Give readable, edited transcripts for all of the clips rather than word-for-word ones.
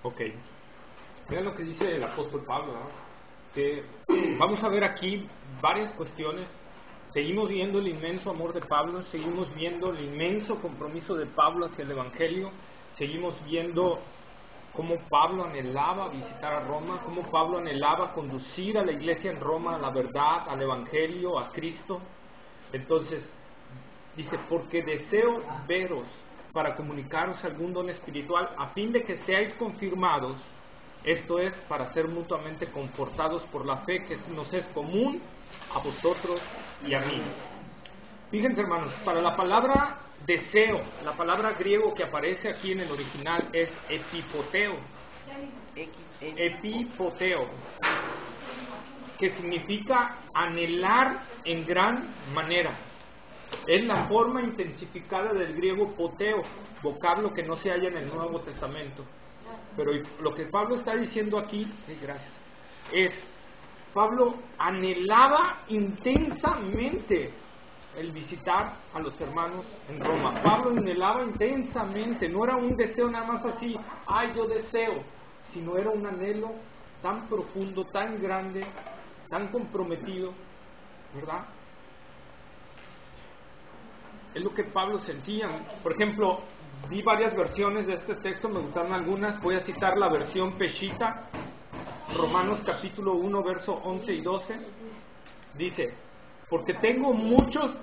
Ok. Vean lo que dice el apóstol Pablo, ¿no? Que vamos a ver aquí varias cuestiones. Seguimos viendo el inmenso amor de Pablo, seguimos viendo el inmenso compromiso de Pablo hacia el Evangelio, seguimos viendo cómo Pablo anhelaba visitar a Roma, cómo Pablo anhelaba conducir a la iglesia en Roma a la verdad, al Evangelio, a Cristo. Entonces, dice, porque deseo veros para comunicaros algún don espiritual, a fin de que seáis confirmados, esto es, para ser mutuamente confortados por la fe que nos es común a vosotros y a mí. Fíjense, hermanos, para la palabra deseo, la palabra griego que aparece aquí en el original es epipoteo. Epipoteo, que significa anhelar en gran manera. Es la forma intensificada del griego poteo, vocablo que no se halla en el Nuevo Testamento. Pero lo que Pablo está diciendo aquí, gracias, es, Pablo anhelaba intensamente el visitar a los hermanos en Roma. Pablo anhelaba intensamente, no era un deseo nada más así, ay, yo deseo, sino era un anhelo tan profundo, tan grande, tan comprometido, ¿verdad? Es lo que Pablo sentía. Por ejemplo, vi varias versiones de este texto, me gustaron algunas. Voy a citar la versión Peshitta, Romanos capítulo 1, verso 11 y 12. Dice, porque tengo muchos...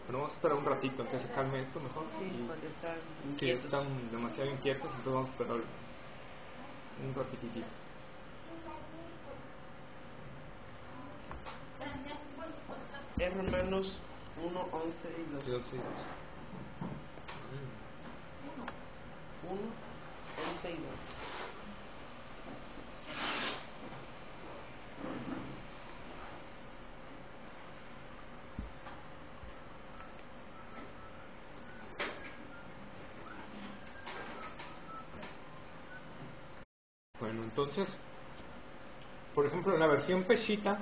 Pero vamos a esperar un ratito, que se calme esto mejor. Sí, porque están Sí, inquietos. están demasiado inquietos, entonces vamos a esperar un ratitito. Es Romanos 1, 11 y 12. 1, 11 y 12. Bueno, entonces, por ejemplo, en la versión Peshitta,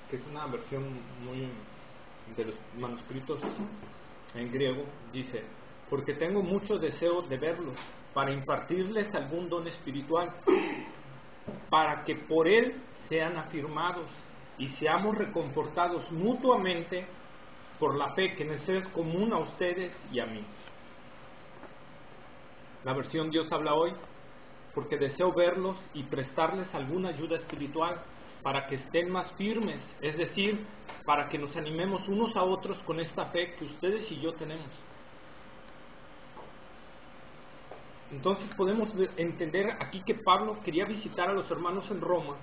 que es una versión muy de los manuscritos en griego, dice, porque tengo mucho deseo de verlos, para impartirles algún don espiritual, para que por él sean afirmados y seamos reconfortados mutuamente por la fe que nos es común a ustedes y a mí. La versión Dios habla hoy, porque deseo verlos y prestarles alguna ayuda espiritual para que estén más firmes, es decir, para que nos animemos unos a otros con esta fe que ustedes y yo tenemos. Entonces podemos entender aquí que Pablo quería visitar a los hermanos en Roma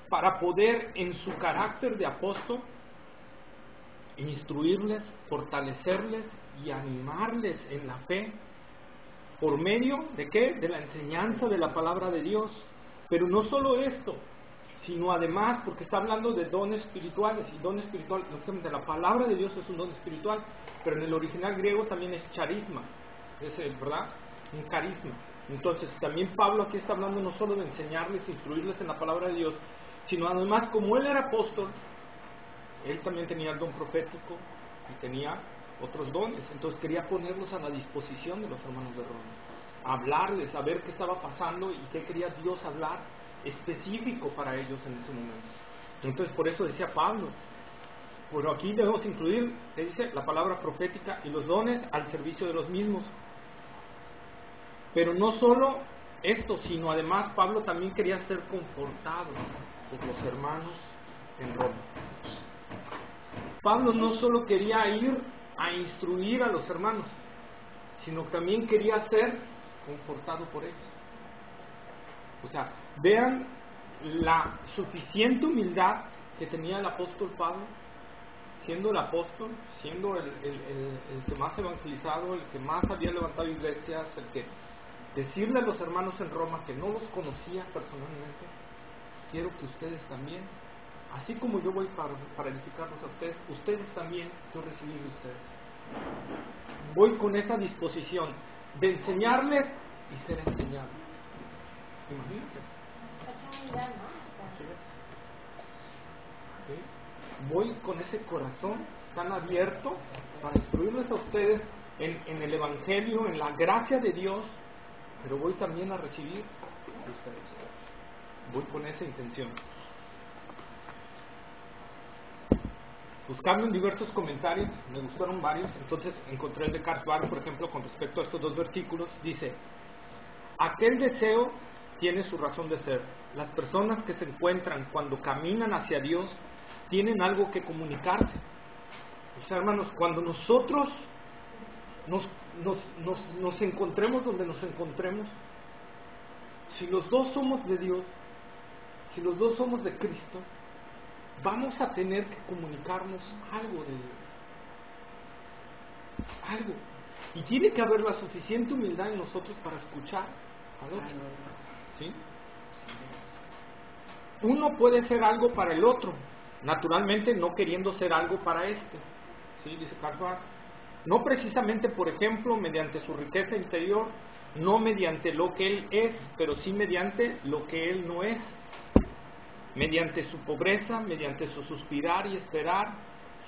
para poder en su carácter de apóstol instruirles, fortalecerles y animarles en la fe. ¿Por medio de qué? De la enseñanza de la palabra de Dios. Pero no solo esto, sino además, porque está hablando de dones espirituales, y don espiritual, de la palabra de Dios es un don espiritual, pero en el original griego también es charisma, es, ¿verdad? Un carisma. Entonces, también Pablo aquí está hablando no solo de enseñarles, instruirles en la palabra de Dios, sino además, como él era apóstol, él también tenía el don profético y tenía otros dones, entonces quería ponerlos a la disposición de los hermanos de Roma, hablarles, a ver qué estaba pasando y qué quería Dios hablar específico para ellos en ese momento. Entonces por eso decía Pablo, pero aquí debemos incluir, le dice, la palabra profética y los dones al servicio de los mismos. Pero no solo esto, sino además Pablo también quería ser confortado por los hermanos en Roma. Pablo no solo quería ir a instruir a los hermanos, sino también quería ser confortado por ellos. O sea, vean la suficiente humildad que tenía el apóstol Pablo, siendo el apóstol, siendo el que más evangelizado, el que más había levantado iglesias, el que decirle a los hermanos en Roma que no los conocía personalmente, quiero que ustedes también, así como yo voy para edificarlos a ustedes, ustedes también, yo recibí de ustedes. Voy con esa disposición de enseñarles y ser enseñado. Imagínense. ¿Sí? Voy con ese corazón tan abierto para instruirles a ustedes en el Evangelio, en la gracia de Dios, pero voy también a recibir de ustedes. Voy con esa intención. Buscando en diversos comentarios, me gustaron varios, entonces encontré el de Karl Barth, por ejemplo, con respecto a estos dos versículos, dice: aquel deseo tiene su razón de ser. Las personas que se encuentran cuando caminan hacia Dios tienen algo que comunicarse. O sea, hermanos, cuando nosotros nos encontremos donde nos encontremos, si los dos somos de Dios, si los dos somos de Cristo, vamos a tener que comunicarnos algo de Dios. Algo. Y tiene que haber la suficiente humildad en nosotros para escuchar al otro. ¿Sí? Uno puede ser algo para el otro, naturalmente no queriendo ser algo para este. ¿Sí? Dice Karl Barth. No precisamente, por ejemplo, mediante su riqueza interior, no mediante lo que él es, pero sí mediante lo que él no es. Mediante su pobreza, mediante su suspirar y esperar,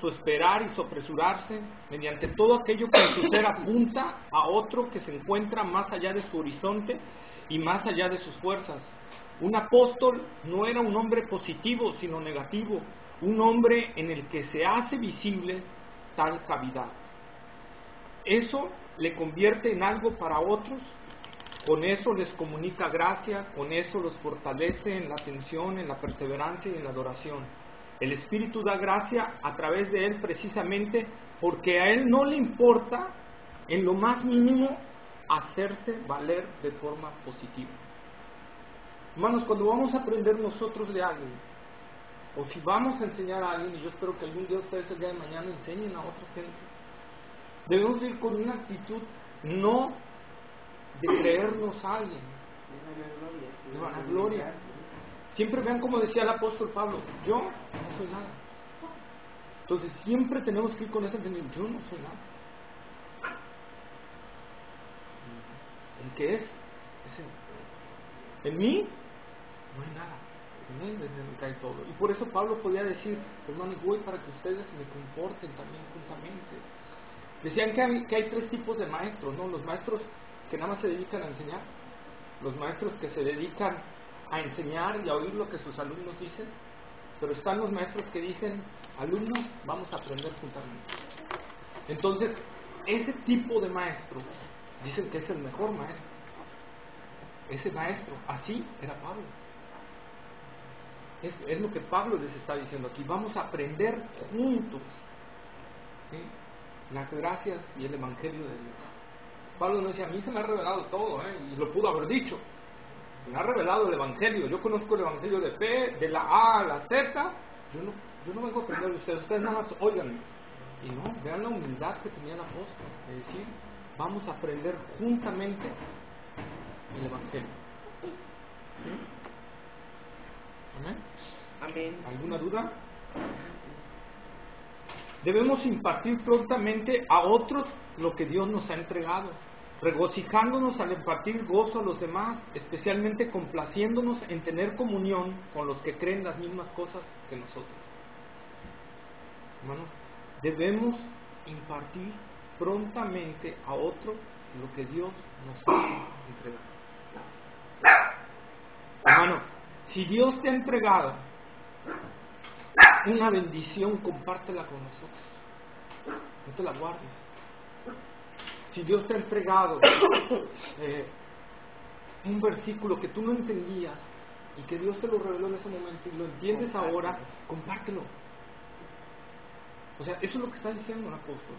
su esperar y su apresurarse, mediante todo aquello que en su ser apunta a otro que se encuentra más allá de su horizonte y más allá de sus fuerzas. Un apóstol no era un hombre positivo, sino negativo, un hombre en el que se hace visible tal cavidad. Eso le convierte en algo para otros. Con eso les comunica gracia, con eso los fortalece en la atención, en la perseverancia y en la adoración. El Espíritu da gracia a través de él precisamente porque a él no le importa en lo más mínimo hacerse valer de forma positiva. Hermanos, cuando vamos a aprender nosotros de alguien, o si vamos a enseñar a alguien, y yo espero que algún día ustedes el día de mañana enseñen a otras gentes, debemos ir con una actitud no de creernos a alguien, de vanagloria. Siempre vean como decía el apóstol Pablo: yo no soy nada. Entonces siempre tenemos que ir con ese entendimiento: yo no soy nada. ¿En qué es? En mí no hay nada. En él desde me cae todo. Y por eso Pablo podía decir: hermanos, voy para que ustedes me comporten también juntamente. Decían que hay tres tipos de maestros, ¿no? Los maestros que nada más se dedican a enseñar, los maestros que se dedican a enseñar y a oír lo que sus alumnos dicen, pero están los maestros que dicen: alumnos, vamos a aprender juntamente. Entonces, ese tipo de maestro dicen que es el mejor maestro. Ese maestro, así era Pablo. Es lo que Pablo les está diciendo aquí: vamos a aprender juntos, ¿sí?, las gracias y el Evangelio de Dios. Pablo no decía: a mí se me ha revelado todo, y lo pudo haber dicho. Me ha revelado el Evangelio. Yo conozco el Evangelio de fe, de la A a la Z. Yo no vengo a aprender de ustedes nada más óiganme. Y no, vean la humildad que tenía el apóstol, de decir: vamos a aprender juntamente el Evangelio. ¿Sí? ¿Amén? Amén. ¿Alguna duda? Debemos impartir prontamente a otros lo que Dios nos ha entregado, regocijándonos al impartir gozo a los demás, especialmente complaciéndonos en tener comunión con los que creen las mismas cosas que nosotros. Hermanos, debemos impartir prontamente a otro lo que Dios nos ha entregado. Hermano, si Dios te ha entregado una bendición, compártela con nosotros. No te la guardes. Si Dios te ha entregado un versículo que tú no entendías y que Dios te lo reveló en ese momento y lo entiendes ahora, compártelo. O sea, eso es lo que está diciendo el apóstol.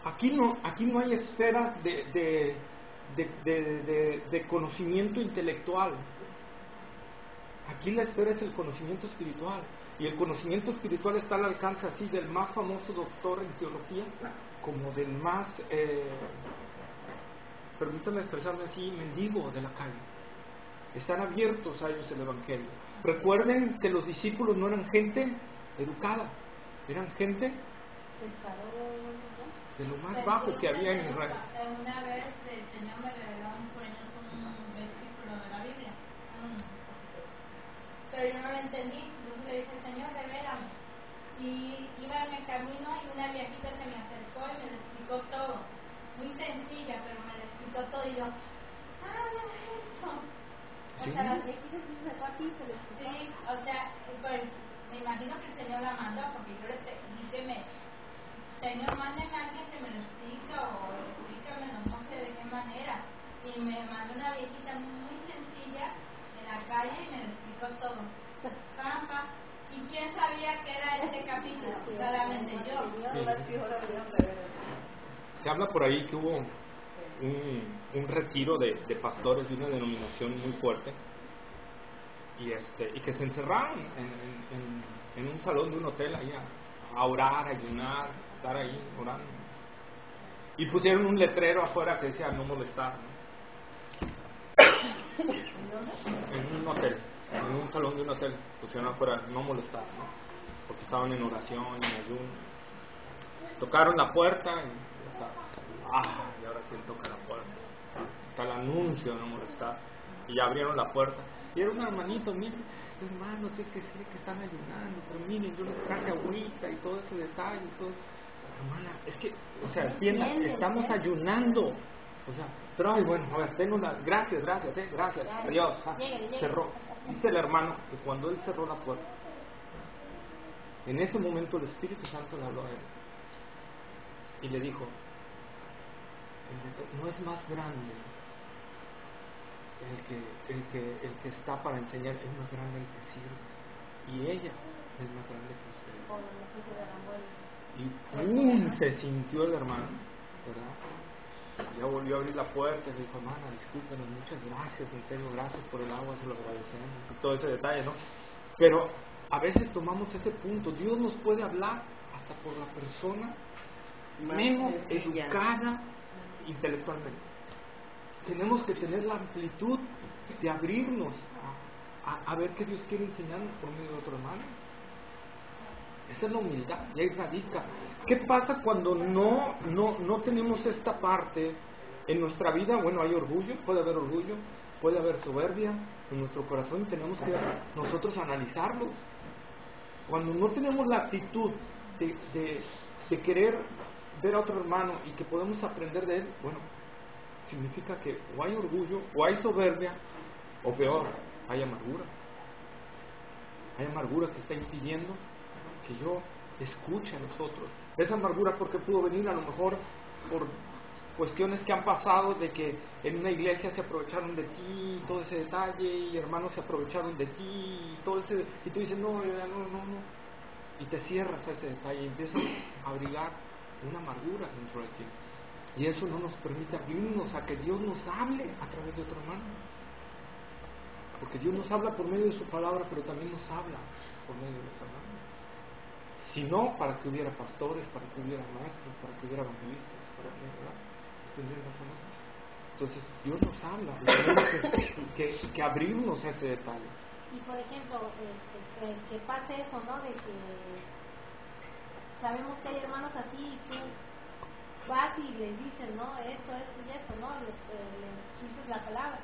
Aquí no hay esferas de conocimiento intelectual. Aquí la esfera es el conocimiento espiritual. Y el conocimiento espiritual está al alcance así del más famoso doctor en teología como del más, permítanme expresarme así, mendigo de la calle. Están abiertos a ellos el Evangelio. Recuerden que los discípulos no eran gente educada, eran gente de lo más bajo que había en Israel. Una vez el Señor me reveló un sueño, un versículo de la Biblia, pero yo no lo entendí. Entonces le dije: Señor, revélame. Y iba en el camino y una viejita se me acercó y me lo explicó todo. explicó todo y yo, eso. O Sí. sea, las viejitas se sacó a ti, se lo explicó. Sí, o sea, pues me imagino que el Señor la mandó porque yo le dije, Señor, mándeme a alguien que me lo explique o explícamelo, no sé de qué manera. Y me mandó una viejita muy sencilla en la calle y me lo explicó todo. Pampa. ¿Y quién sabía que era este capítulo? Solamente yo. Se habla por ahí que hubo un retiro de pastores de una denominación muy fuerte y que se encerraron en un salón de un hotel ahí a orar, a ayunar, estar ahí orando. Y pusieron un letrero afuera que decía no molestar, ¿no? En un hotel, en un salón de un hotel pusieron afuera no molestar, ¿no? Porque estaban en oración, en ayuno. Tocaron la puerta y ahora quién toca la puerta. Está el anuncio de no molestar. Y ya abrieron la puerta. Y era un hermanito, miren, hermanos, sé que están ayunando, pero miren, yo les traje agüita y todo ese detalle y todo. Hermana, es que, o sea, entienda, estamos ayunando. O sea, pero ay, bueno, a ver, tengo una, gracias, adiós. Cerró. Dice el hermano que cuando él cerró la puerta, en ese momento el Espíritu Santo le habló a él y le dijo, no es más grande el que está para enseñar, es más grande el que sirve, y ella es más grande que usted. Y ¡pum! Se sintió el hermano, ¿verdad? Ya volvió a abrir la puerta y le dijo, hermana, discúlpenos, muchas gracias, en serio, gracias por el agua, se lo agradecemos, y todo ese detalle, ¿no? Pero a veces tomamos ese punto, Dios nos puede hablar hasta por la persona menos educada intelectualmente. Tenemos que tener la amplitud de abrirnos a ver qué Dios quiere enseñarnos por medio de otro hermano. Esa es la humildad, y ahí radica. ¿Qué pasa cuando no tenemos esta parte en nuestra vida? Bueno, hay orgullo, puede haber soberbia en nuestro corazón y tenemos que nosotros analizarlo. Cuando no tenemos la actitud de querer ver a otro hermano y que podemos aprender de él, bueno, significa que o hay orgullo, o hay soberbia, o peor, hay amargura. Hay amargura que está impidiendo que yo escuche a los otros. Esa amargura porque pudo venir a lo mejor por cuestiones que han pasado, de que en una iglesia se aprovecharon de ti, todo ese detalle, y hermanos se aprovecharon de ti, y todo ese, y tú dices no, y te cierras a ese detalle y empiezas a abrigar una amargura dentro de ti. Y eso no nos permite abrirnos a que Dios nos hable a través de otro hermano. Porque Dios nos habla por medio de su palabra, pero también nos habla por medio de los hermanos. Si no, para que hubiera pastores, para que hubiera maestros, para que hubiera evangelistas, para que, ¿verdad? Entonces, Dios nos habla y tenemos que abrirnos a ese detalle. Y por ejemplo, que pase eso, ¿no? De que sabemos que hay hermanos así y tú vas y les dices, ¿no? Esto y esto, ¿no? Les dices la palabra.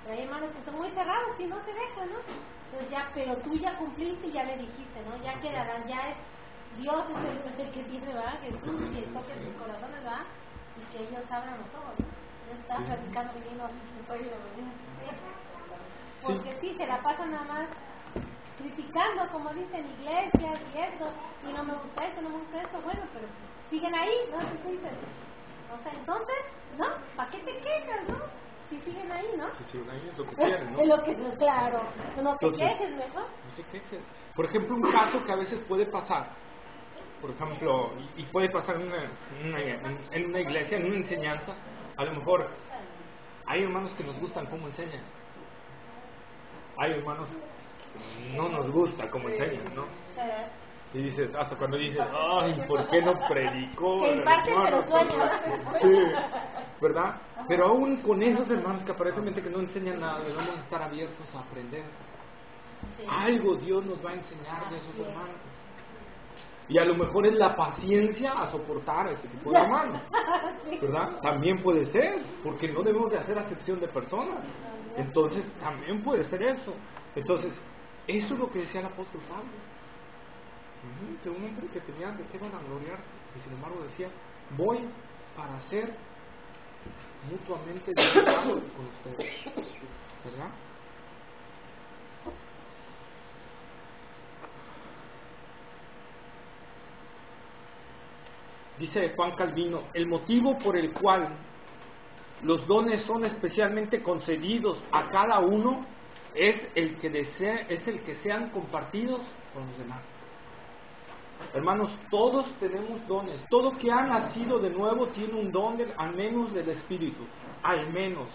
Pero hay hermanos que son muy cerrados y no se dejan, ¿no? Entonces ya, pero tú ya cumpliste y ya le dijiste, ¿no? Ya quedarán, ya es Dios es el que tiene, ¿verdad? Jesús que toque sus corazones, ¿verdad? Y que ellos abran los ojos, ¿no? No están platicando viniendo así, porque sí, se la pasan nada más criticando, como dicen, iglesias y esto, y no me gusta esto, no me gusta esto, bueno, pero siguen ahí, ¿no? ¿Qué dices? O sea, entonces, ¿no? ¿Para qué te quejas, no? Si siguen ahí, ¿no? Si siguen ahí es lo que quieren, ¿no? Es lo que, claro, no te Entonces, quejes mejor. No te quejes. Por ejemplo, un caso que a veces puede pasar, por ejemplo, y puede pasar en una iglesia, en una enseñanza, a lo mejor hay hermanos que nos gustan cómo enseñan. Hay hermanos que no nos gusta cómo enseñan, ¿no? Y dices, hasta cuando dices, ay, ¿por qué no predicó? Que imparte pero sueña. Sí, ¿verdad? Pero aún con esos hermanos que aparentemente que no enseñan nada, debemos estar abiertos a aprender. Sí. Algo Dios nos va a enseñar de esos hermanos. Y a lo mejor es la paciencia a soportar a ese tipo de hermanos, ¿verdad? También puede ser, porque no debemos de hacer acepción de personas. Entonces, también puede ser eso. Entonces, eso es lo que decía el apóstol Pablo. De un hombre que tenía de qué vanagloriarse, y sin embargo decía, voy para ser mutuamente edificados con ustedes, ¿verdad? Dice Juan Calvino, el motivo por el cual los dones son especialmente concedidos a cada uno es el que sean compartidos con los demás. Hermanos, todos tenemos dones. Todo que ha nacido de nuevo tiene un don al menos del Espíritu. Al menos.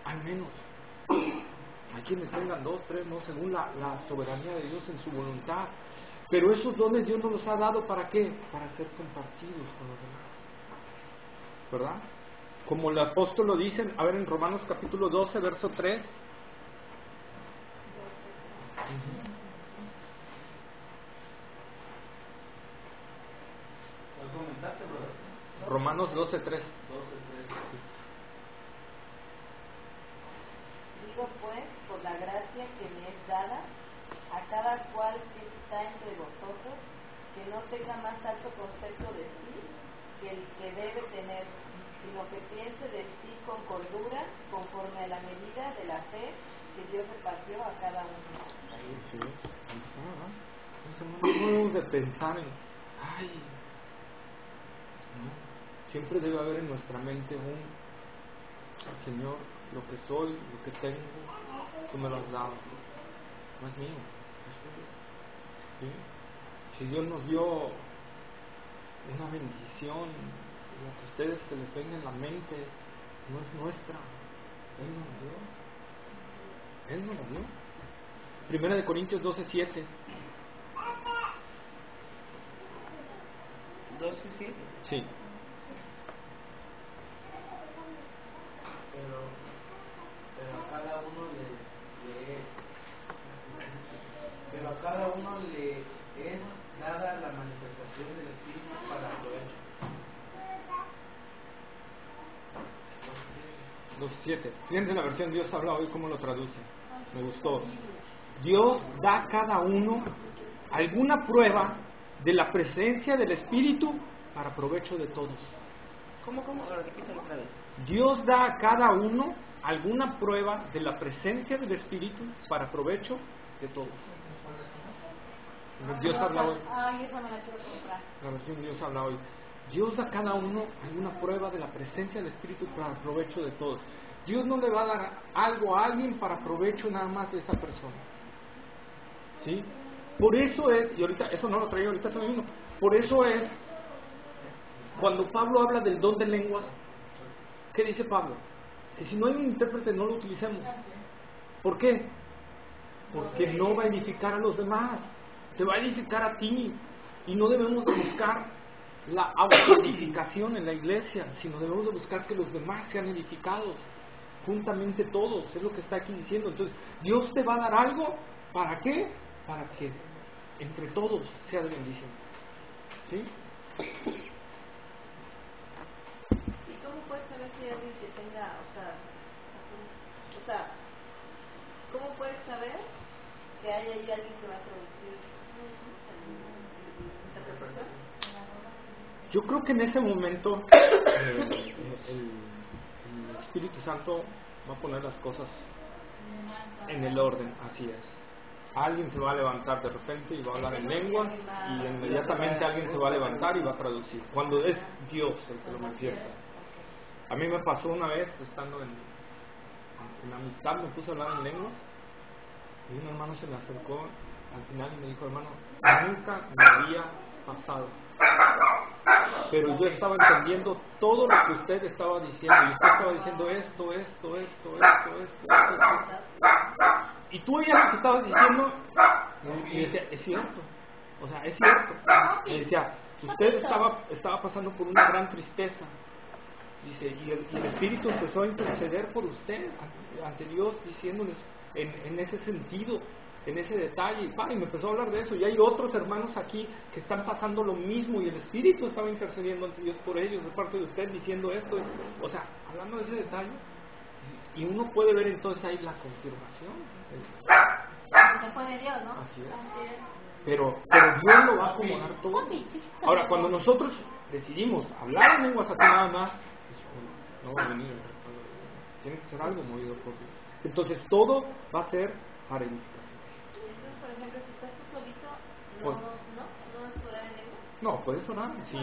Hay quienes tengan 2, 3, no, según la soberanía de Dios en su voluntad. Pero esos dones Dios nos los ha dado ¿para qué? Para ser compartidos con los demás. ¿Verdad? Como el apóstol lo dice, a ver, en Romanos capítulo 12, verso 3. Romanos 12, 3. Digo pues, por la gracia que me es dada, a cada cual que está entre vosotros, que no tenga más alto concepto de sí que el que debe tener, sino que piense de sí con cordura, conforme a la medida de la fe que Dios repartió a cada uno. Sí, no debemos de pensar en, siempre debe haber en nuestra mente Señor, lo que soy, lo que tengo, tú me lo has dado, no es mío, es tuyo. ¿Sí? Si Dios nos dio una bendición, lo que a ustedes se les venga en la mente, no es nuestra, Él nos la dio. Él nos la dio. Primera de Corintios 12, 7. 12, 7. Sí. Pero a cada uno le es dada la manifestación del Espíritu para provecho. 2.7. Fíjense la versión Dios habla hoy, cómo lo traduce. Me gustó. Dios da a cada uno alguna prueba de la presencia del Espíritu para provecho de todos. ¿Cómo? Ahora repítalo otra vez. Dios da a cada uno alguna prueba de la presencia del Espíritu para provecho de todos. Dios habla hoy. Ay, esa me la quiero comprar. La versión Dios habla hoy. Dios da a cada uno alguna prueba de la presencia del Espíritu para provecho de todos. Dios no le va a dar algo a alguien para provecho nada más de esa persona. ¿Sí? Por eso es, y ahorita, eso no lo traigo, ahorita estoy viendo. Por eso es, cuando Pablo habla del don de lenguas, ¿qué dice Pablo? Que si no hay un intérprete no lo utilicemos. ¿Por qué? Porque no va a edificar a los demás, te va a edificar a ti. Y no debemos de buscar la autoedificación en la iglesia, sino debemos de buscar que los demás sean edificados, juntamente todos, es lo que está aquí diciendo. Entonces, Dios te va a dar algo, ¿para qué? Para que entre todos sea de bendición. ¿Sí? ¿Y cómo puedes saber si hay alguien que tenga, o sea, cómo puedes saber que hay ahí alguien que va a traducir interpretación? Yo creo que en ese momento el Espíritu Santo va a poner las cosas en el orden, así es. Alguien se va a levantar de repente y va a hablar en lengua, y inmediatamente alguien se va a levantar y va a traducir, cuando es Dios el que lo manifiesta. A mí me pasó una vez, estando en amistad, me puse a hablar en lengua, y un hermano se me acercó al final y me dijo: hermano, nunca me había pasado, pero yo estaba entendiendo todo lo que usted estaba diciendo, y usted estaba diciendo esto. Y tú oías lo que estabas diciendo y decía: es cierto, o sea, es cierto. Y decía: usted estaba pasando por una gran tristeza, dice, y el Espíritu empezó a interceder por usted ante Dios, diciéndoles en ese sentido, en ese detalle, y me empezó a hablar de eso. Y hay otros hermanos aquí que están pasando lo mismo, y el Espíritu estaba intercediendo ante Dios por ellos, de parte de usted, diciendo esto, o sea, hablando de ese detalle. Y uno puede ver entonces ahí la confirmación. Se fue de Dios, ¿no? Así es. Pero Dios lo va a acomodar todo. Ahora, cuando nosotros decidimos hablar en lenguas así nada más, no va a venir el respaldo de Dios. Tiene que ser algo movido por Dios. Entonces todo va a ser para edificación. Entonces, por ejemplo, si estás tú solito, Pues- no es orar en lengua. No, puedes orar, sí.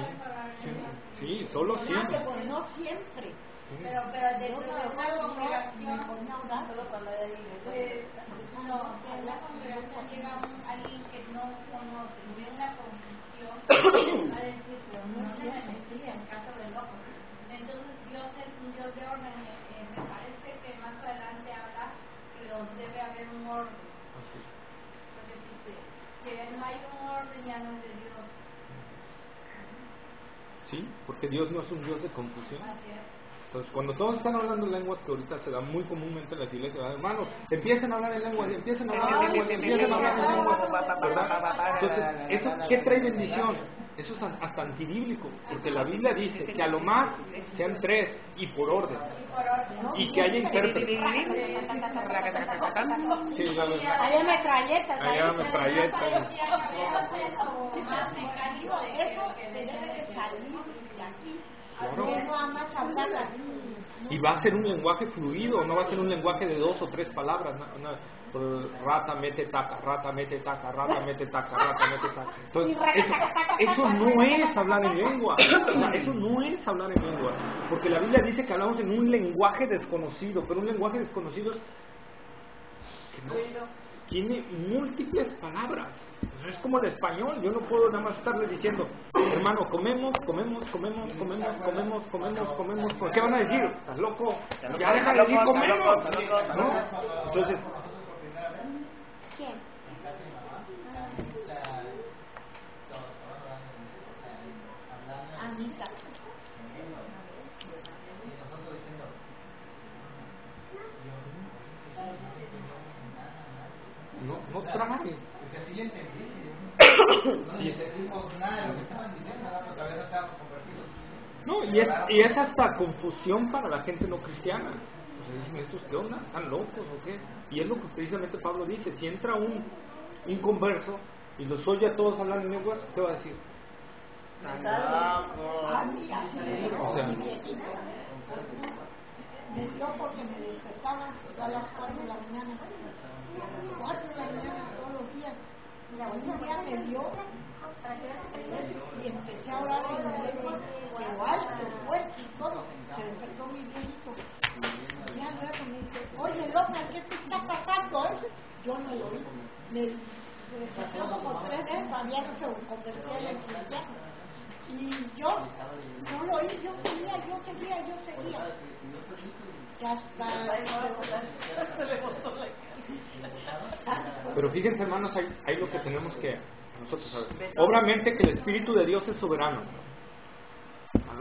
Sí, solo sí. Pero no siempre. Pero dentro de una congregación, Solo cuando hay iglesia. no, si en una congregación llega alguien que no conoce, ve una confusión, va a decir, pero no se me metí en caso de loco. Entonces Dios es un Dios de orden. Me parece que más adelante habla que debe haber un orden. Porque si no hay un orden ya no es de Dios. Sí, porque Dios no es un Dios de confusión. Así es. Entonces, cuando todos están hablando en lenguas, que ahorita se da muy comúnmente en las iglesias, hermanos, empiecen a hablar en lenguas, empiecen a hablar en lenguas, empiecen a hablar en lenguas, ¿verdad? Entonces, ¿eso qué trae bendición? Eso es hasta antibíblico, porque la Biblia dice que a lo más sean 3 y por orden, y que haya intérpretes. Sí, Hay metralletas. Allá metralletas. Más mecánico de Eso se debe de salir de aquí. Claro. No nada más hablar así. Y va a ser un lenguaje fluido, no va a ser un lenguaje de 2 o 3 palabras. Rata mete taca, rata mete taca, rata mete taca, rata mete taca. Entonces, eso no es hablar en lengua. O sea, eso no es hablar en lengua. Porque la Biblia dice que hablamos en un lenguaje desconocido, pero un lenguaje desconocido es que no tiene múltiples palabras. O sea, es como el español. Yo no puedo nada más estarle diciendo, hermano, comemos. ¿Qué van a decir? ¿Estás loco? Ya deja de decir comemos. ¿No? Entonces, ¿Quién? Anita. no trabaje. Porque así ya entendí. No entendimos nada de lo que estaban diciendo, porque todavía no estábamos convertidos. No, y es hasta confusión para la gente no cristiana. O sea, dicen, ¿estos qué onda? ¿Están locos o qué? Y es lo que precisamente Pablo dice. Si entra un converso y los oye a todos hablar en lenguas, ¿qué va a decir? O sea, Me dio porque me despertaba a las 4 de la mañana. A las 4 de la mañana todos los días. Un día me dio y empecé a orar en el pero alto, fuerte y todo. Se despertó mi viejito. Y al rato me dice, oye loca, ¿qué te está pasando? Yo no lo oí. Me despertó como 3 veces, todavía no se convertía en el cristiano. Y yo no lo oí, yo seguía. Y hasta... pero fíjense, hermanos, hay lo que tenemos que nosotros saber. Obviamente que el Espíritu de Dios es soberano.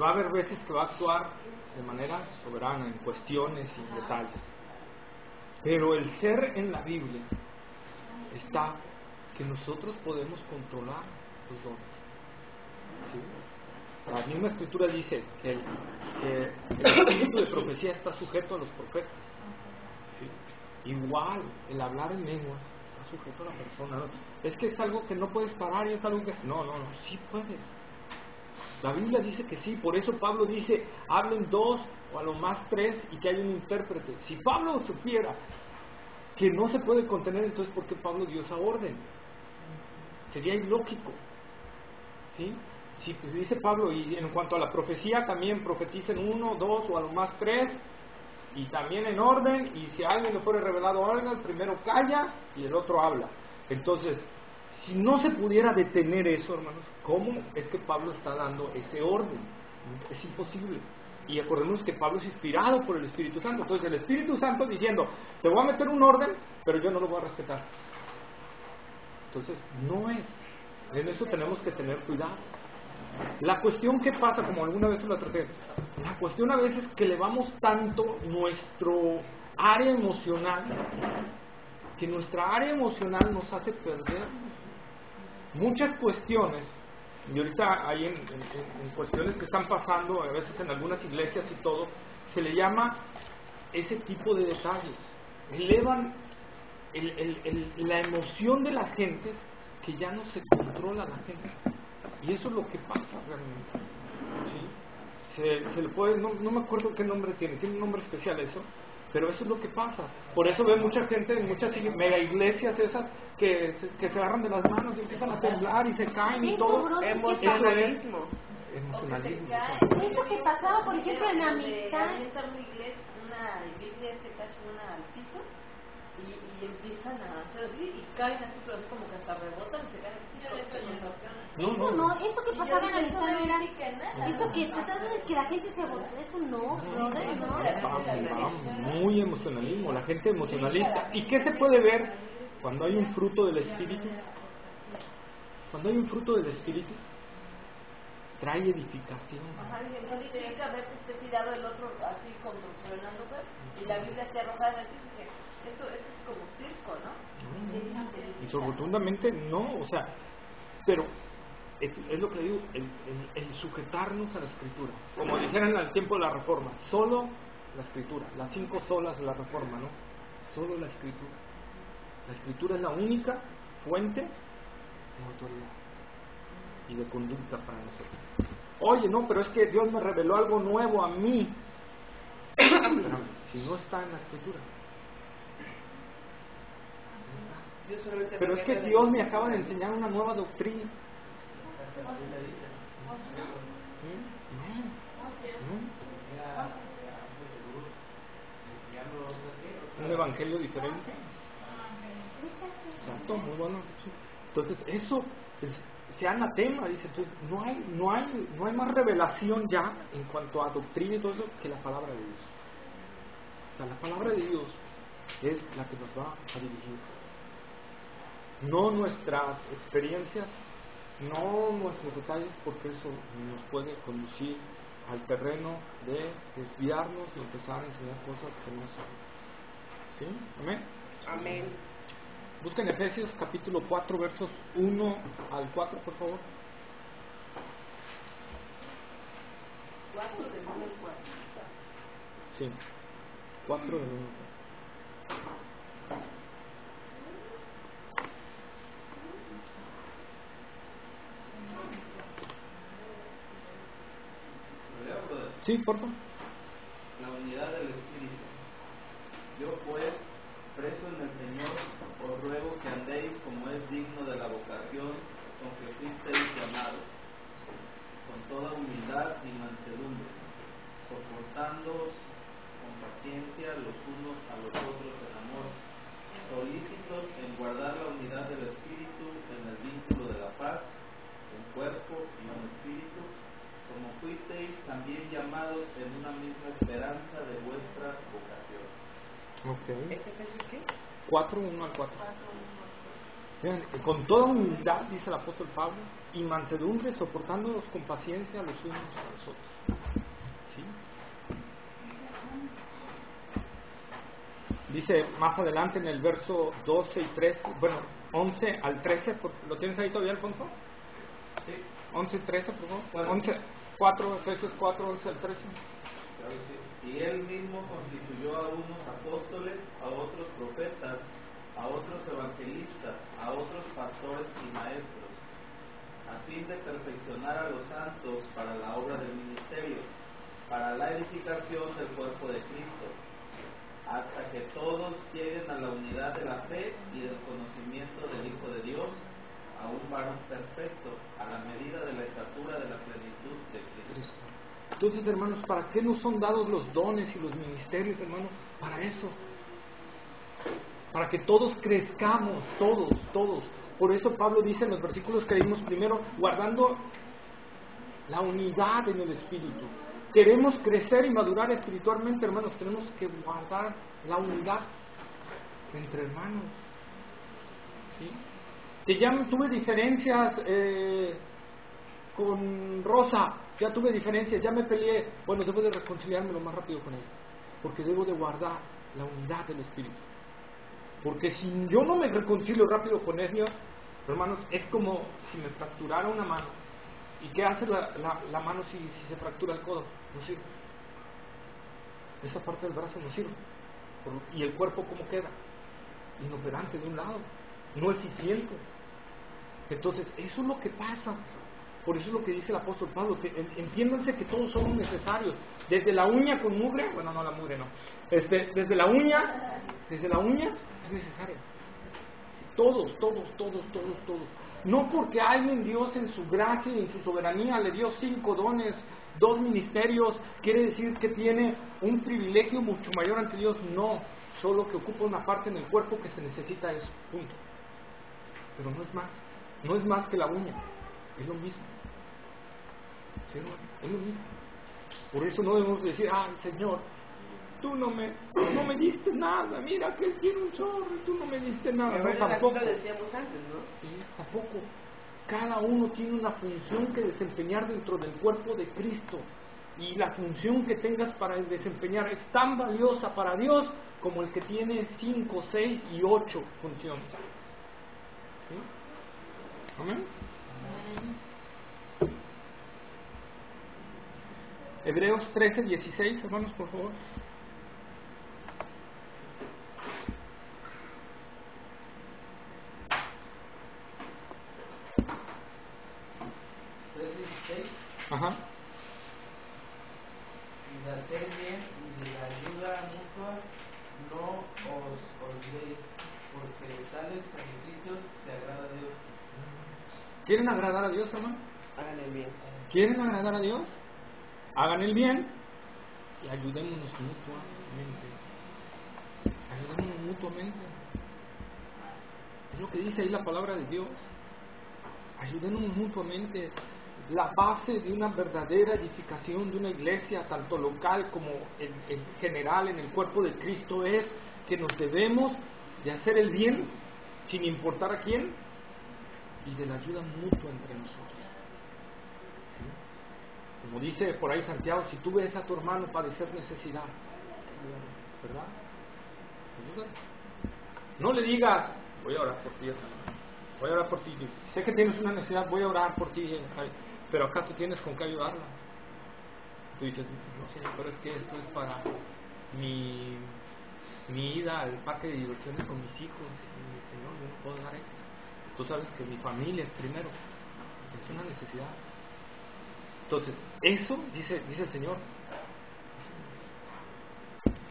Va a haber veces que va a actuar de manera soberana en cuestiones y detalles. Pero el ser en la Biblia está que nosotros podemos controlar los dones. ¿Sí? La misma Escritura dice que el espíritu de profecía está sujeto a los profetas. ¿Sí? Igual, el hablar en lenguas está sujeto a la persona. ¿No? Es que es algo que no puedes parar y es algo que... No, sí puedes. La Biblia dice que sí, por eso Pablo dice, hablen 2 o a lo más 3 y que haya un intérprete. Si Pablo supiera que no se puede contener, entonces ¿por qué Pablo dio esa orden? Sería ilógico. ¿Sí? Sí, pues dice Pablo, y en cuanto a la profecía, también profeticen 1, 2 o a lo más 3, y también en orden, y si a alguien le fuere revelado algo, el primero calla y el otro habla. Entonces, si no se pudiera detener eso, hermanos, ¿cómo es que Pablo está dando ese orden? Es imposible. Y acordémonos que Pablo es inspirado por el Espíritu Santo. Entonces el Espíritu Santo diciendo, te voy a meter un orden, pero yo no lo voy a respetar. Entonces, no es. En eso tenemos que tener cuidado. La cuestión que pasa, como alguna vez lo traté, la cuestión a veces que elevamos tanto nuestro área emocional, que nuestra área emocional nos hace perder muchas cuestiones. Y ahorita hay en cuestiones que están pasando, a veces en algunas iglesias y todo, se le llama ese tipo de detalles. Elevan la emoción de la gente, que ya no se controla la gente. Y eso es lo que pasa realmente. ¿Sí? se le puede, no me acuerdo qué nombre tiene un nombre especial eso, pero eso es lo que pasa. Por eso ve mucha gente en muchas mega iglesias esas que se agarran de las manos y empiezan a temblar y se caen y todo. Eso es Emocionalismo. emocionalismo. Eso que pasaba, por ejemplo, en la mitad. Avientan una Biblia, este caso, al piso, y empiezan a hacer así, y caen así, pero así como que hasta rebotan y se caen así. Eso que pasaba en la mitad no era. Eso que trataban de que la gente se votara, eso no, brother, no. Muy emocionalismo, la gente emocionalista. ¿Y qué se puede ver cuando hay un fruto del Espíritu? Cuando hay un fruto del Espíritu, trae edificación. Ajá, no edifica, ver que esté tirado el otro así contorsionando, y la Biblia esté arrojada así, que eso es como circo, ¿no? Y rotundamente no, o sea, pero es lo que digo, el sujetarnos a la Escritura, como dijeron al tiempo de la Reforma, solo la Escritura, las 5 solas de la Reforma, ¿no? Solo la Escritura. La Escritura es la única fuente de autoridad y de conducta para nosotros. Oye, no, pero es que Dios me reveló algo nuevo a mí. Espérame, si no está en la Escritura. Pero es que Dios me acaba de enseñar una nueva doctrina. Un evangelio diferente. Exacto, muy bueno. Entonces eso se anatema, dice. Entonces no hay más revelación ya en cuanto a doctrina y todo eso que la palabra de Dios. O sea, la palabra de Dios es la que nos va a dirigir. No nuestras experiencias, no nuestros detalles, porque eso nos puede conducir al terreno de desviarnos y empezar a enseñar cosas que no son. ¿Sí? ¿Amén? Amén. Busquen Efesios capítulo 4, versos 1 al 4, por favor. 4 del 1 al 4. Sí, 4 del 1 al 4. Sí, por favor. La unidad del Espíritu. Yo pues, preso en el Señor, os ruego que andéis como es digno de la vocación con que fuisteis llamados, con toda humildad y mansedumbre, soportándoos con paciencia los unos a los otros en amor, solícitos en guardar la unidad del Espíritu en el vínculo de la paz, un cuerpo y un espíritu, como fuisteis también llamados en una misma esperanza de vuestra vocación. Ok. ¿Qué? 4, 1 al 4. Vean, con toda humildad, dice el apóstol Pablo, y mansedumbre, soportándonos con paciencia los unos a los otros. ¿Sí? Dice más adelante en el verso 12 y 13, bueno, 11 al 13, ¿lo tienes ahí todavía, Alfonso? Sí. 11 y 13, por favor. ¿Cuál? 11, 4, Efesios 4, 11 al 13. Y él mismo constituyó a unos apóstoles, a otros profetas, a otros evangelistas, a otros pastores y maestros, a fin de perfeccionar a los santos para la obra del ministerio, para la edificación del cuerpo de Cristo, hasta que todos lleguen a la unidad de la fe y del conocimiento del Hijo de Dios, a un varón perfecto, a la medida de la estatura de la plenitud de Cristo. Entonces, hermanos, ¿para qué nos son dados los dones y los ministerios, hermanos? Para eso. Para que todos crezcamos, todos. Por eso Pablo dice en los versículos que leímos primero, guardando la unidad en el Espíritu. Queremos crecer y madurar espiritualmente, hermanos, tenemos que guardar la unidad entre hermanos. ¿Sí? Que ya tuve diferencias con Rosa, ya tuve diferencias, ya me peleé. Bueno, debo de reconciliarme lo más rápido con ella, porque debo de guardar la unidad del Espíritu. Porque si yo no me reconcilio rápido con ella, hermanos, es como si me fracturara una mano. ¿Y qué hace la mano si se fractura el codo? No sirve. Esa parte del brazo no sirve. ¿Y el cuerpo cómo queda? Inoperante de un lado, no eficiente. Entonces, eso es lo que pasa. Por eso es lo que dice el apóstol Pablo, que entiéndanse que todos somos necesarios. Desde la uña con mugre, bueno, no la mugre no. Desde la uña es necesario. Todos. No porque alguien Dios en su gracia y en su soberanía le dio 5 dones, 2 ministerios, quiere decir que tiene un privilegio mucho mayor ante Dios. No, solo que ocupa una parte en el cuerpo que se necesita eso, punto. Pero no es más. No es más que la uña, es lo mismo. ¿Sí, no? Es lo mismo. Por eso no debemos decir, ay Señor, tú no me diste nada, mira que él tiene un chorro y tú no me diste nada. No, tampoco. Lo decíamos antes, ¿no? Sí, tampoco. Cada uno tiene una función que desempeñar dentro del cuerpo de Cristo. Y la función que tengas para desempeñar es tan valiosa para Dios como el que tiene 5, 6 y 8 funciones. ¿Sí? Amén. Hebreos 13:16, hermanos, por favor. Ajá. Y de hacer bien y de la ayuda mutua no os olvidéis, porque de tales sacrificios se agrada a Dios. ¿Quieren agradar a Dios, hermano? Hagan el bien. ¿Quieren agradar a Dios? Hagan el bien y ayudémonos mutuamente. Ayudémonos mutuamente. Es lo que dice ahí la palabra de Dios. Ayudémonos mutuamente. La base de una verdadera edificación de una iglesia, tanto local como en general en el cuerpo de Cristo, es que nos debemos de hacer el bien sin importar a quién y de la ayuda mutua entre nosotros. ¿Sí? Como dice por ahí Santiago, si tú ves a tu hermano padecer necesidad, ¿verdad? Ayúdalo. No le digas, voy a orar por ti, voy a orar por ti, sé que tienes una necesidad, voy a orar por ti, pero acá tú tienes con qué ayudarla. Tú dices, no sé, pero es que esto es para mi ida al parque de diversiones con mis hijos. Y Señor, yo no puedo dar esto. Tú sabes que mi familia es primero, es una necesidad. Entonces, eso dice el Señor.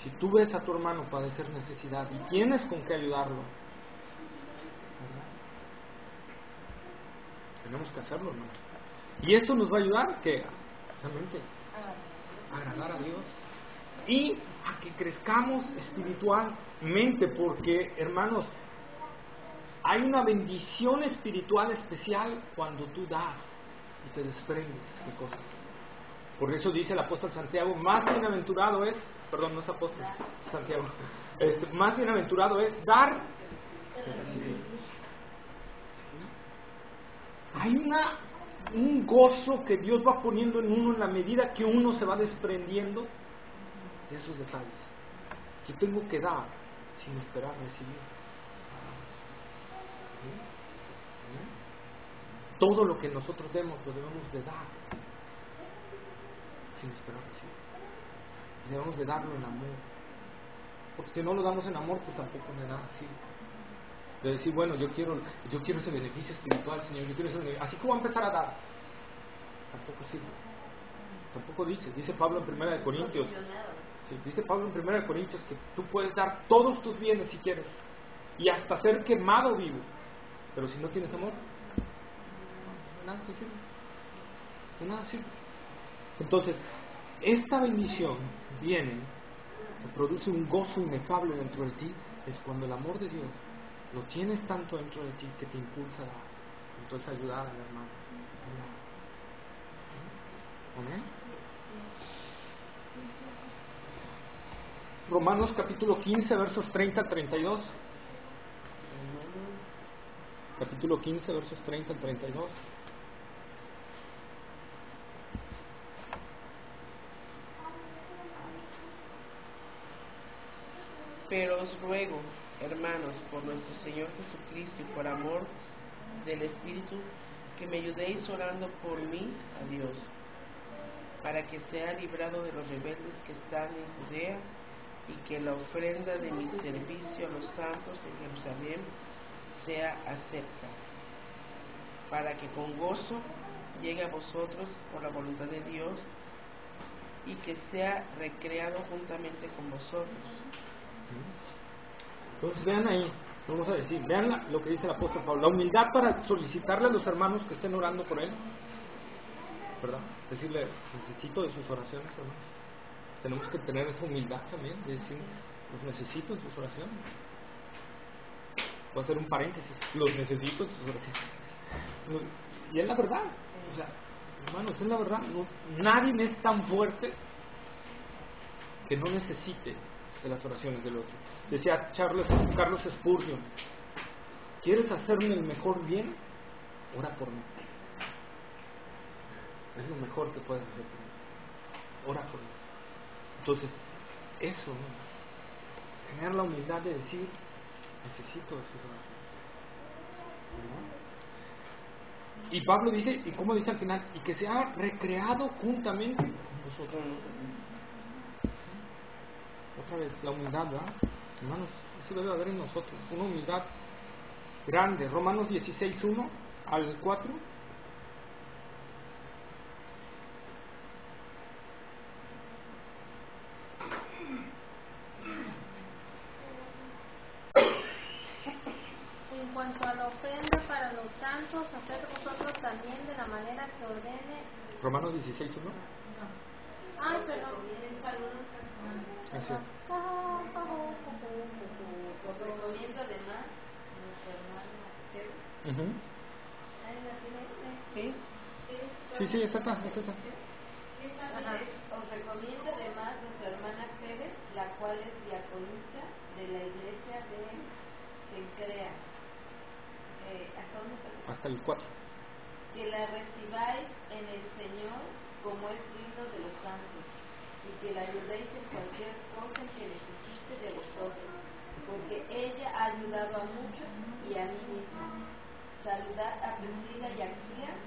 Si tú ves a tu hermano padecer necesidad y tienes con qué ayudarlo, ¿verdad? Tenemos que hacerlo, ¿no? Y eso nos va a ayudar que realmente a agradar a Dios y a que crezcamos espiritualmente, porque, hermanos, hay una bendición espiritual especial cuando tú das y te desprendes de cosas. Por eso dice el apóstol Santiago, más bienaventurado es, perdón, no es apóstol, Santiago, más bienaventurado es dar que recibir. Hay un gozo que Dios va poniendo en uno en la medida que uno se va desprendiendo de esos detalles. Yo tengo que dar sin esperar recibir. ¿Sí? Todo lo que nosotros demos lo debemos de dar sin esperar recibir. Debemos de darlo en amor. Porque si no lo damos en amor, pues tampoco me da así. De decir, bueno, yo quiero ese beneficio espiritual, Señor, yo quiero ese beneficio. Así que voy a empezar a dar. Tampoco sirve. Tampoco dice Pablo en 1 Corintios. Sí, dice Pablo en 1 Corintios que tú puedes dar todos tus bienes si quieres. Y hasta ser quemado vivo. Pero si no tienes amor, nada te sirve. De nada sirve. Entonces, esta bendición viene, que produce un gozo inefable dentro de ti, es cuando el amor de Dios lo tienes tanto dentro de ti que te impulsa a dar. Entonces ayudar al hermano. Amén. Romanos capítulo 15 versos 30 al 32. Capítulo 15 versos 30 al 32. Pero os ruego, hermanos, por nuestro Señor Jesucristo y por amor del Espíritu, que me ayudéis orando por mí a Dios, para que sea librado de los rebeldes que están en Judea, y que la ofrenda de mi servicio a los santos en Jerusalén sea acepta, para que con gozo llegue a vosotros por la voluntad de Dios y que sea recreado juntamente con vosotros. Entonces vean ahí, vamos a decir, vean lo que dice el apóstol Pablo, la humildad para solicitarle a los hermanos que estén orando por él, ¿verdad? Decirle, necesito de sus oraciones, hermanos. Tenemos que tener esa humildad también, de decir, los necesito en sus oraciones. Voy a hacer un paréntesis, los necesito en sus oraciones. Y es la verdad, o sea, hermanos, es la verdad, nadie es tan fuerte que no necesite de las oraciones del otro. Decía Carlos Spurgeon, ¿quieres hacerme el mejor bien? Ora por mí. Es lo mejor que puedes hacer por mí. Ora por mí. Entonces, eso, ¿no? Tener la humildad de decir, necesito de sus oraciones, ¿no? Y Pablo dice, y como dice al final, y que se ha recreado juntamente con nosotros. Otra vez, la humildad, ¿verdad? Hermanos, eso debe haber en nosotros, una humildad grande. Romanos 16:1 al 4. En cuanto a la ofrenda para los santos, haced vosotros también de la manera que ordene. Romanos 16:1. Ay, perdón. Así es. Os recomiendo además nuestro hermano Pedro. Ujú. ¿Sí? Sí, esa está. Os recomiendo además nuestra hermana Pérez, la cual es diaconisa de la iglesia de Cencrea. ¿Hasta dónde está? Hasta el 4. Que la recibáis en el Señor como es digno de los santos, y que la ayudéis en cualquier cosa que necesite de vosotros, porque ella ha ayudado a muchos y a mí misma. Saludad a Priscila y Aquila,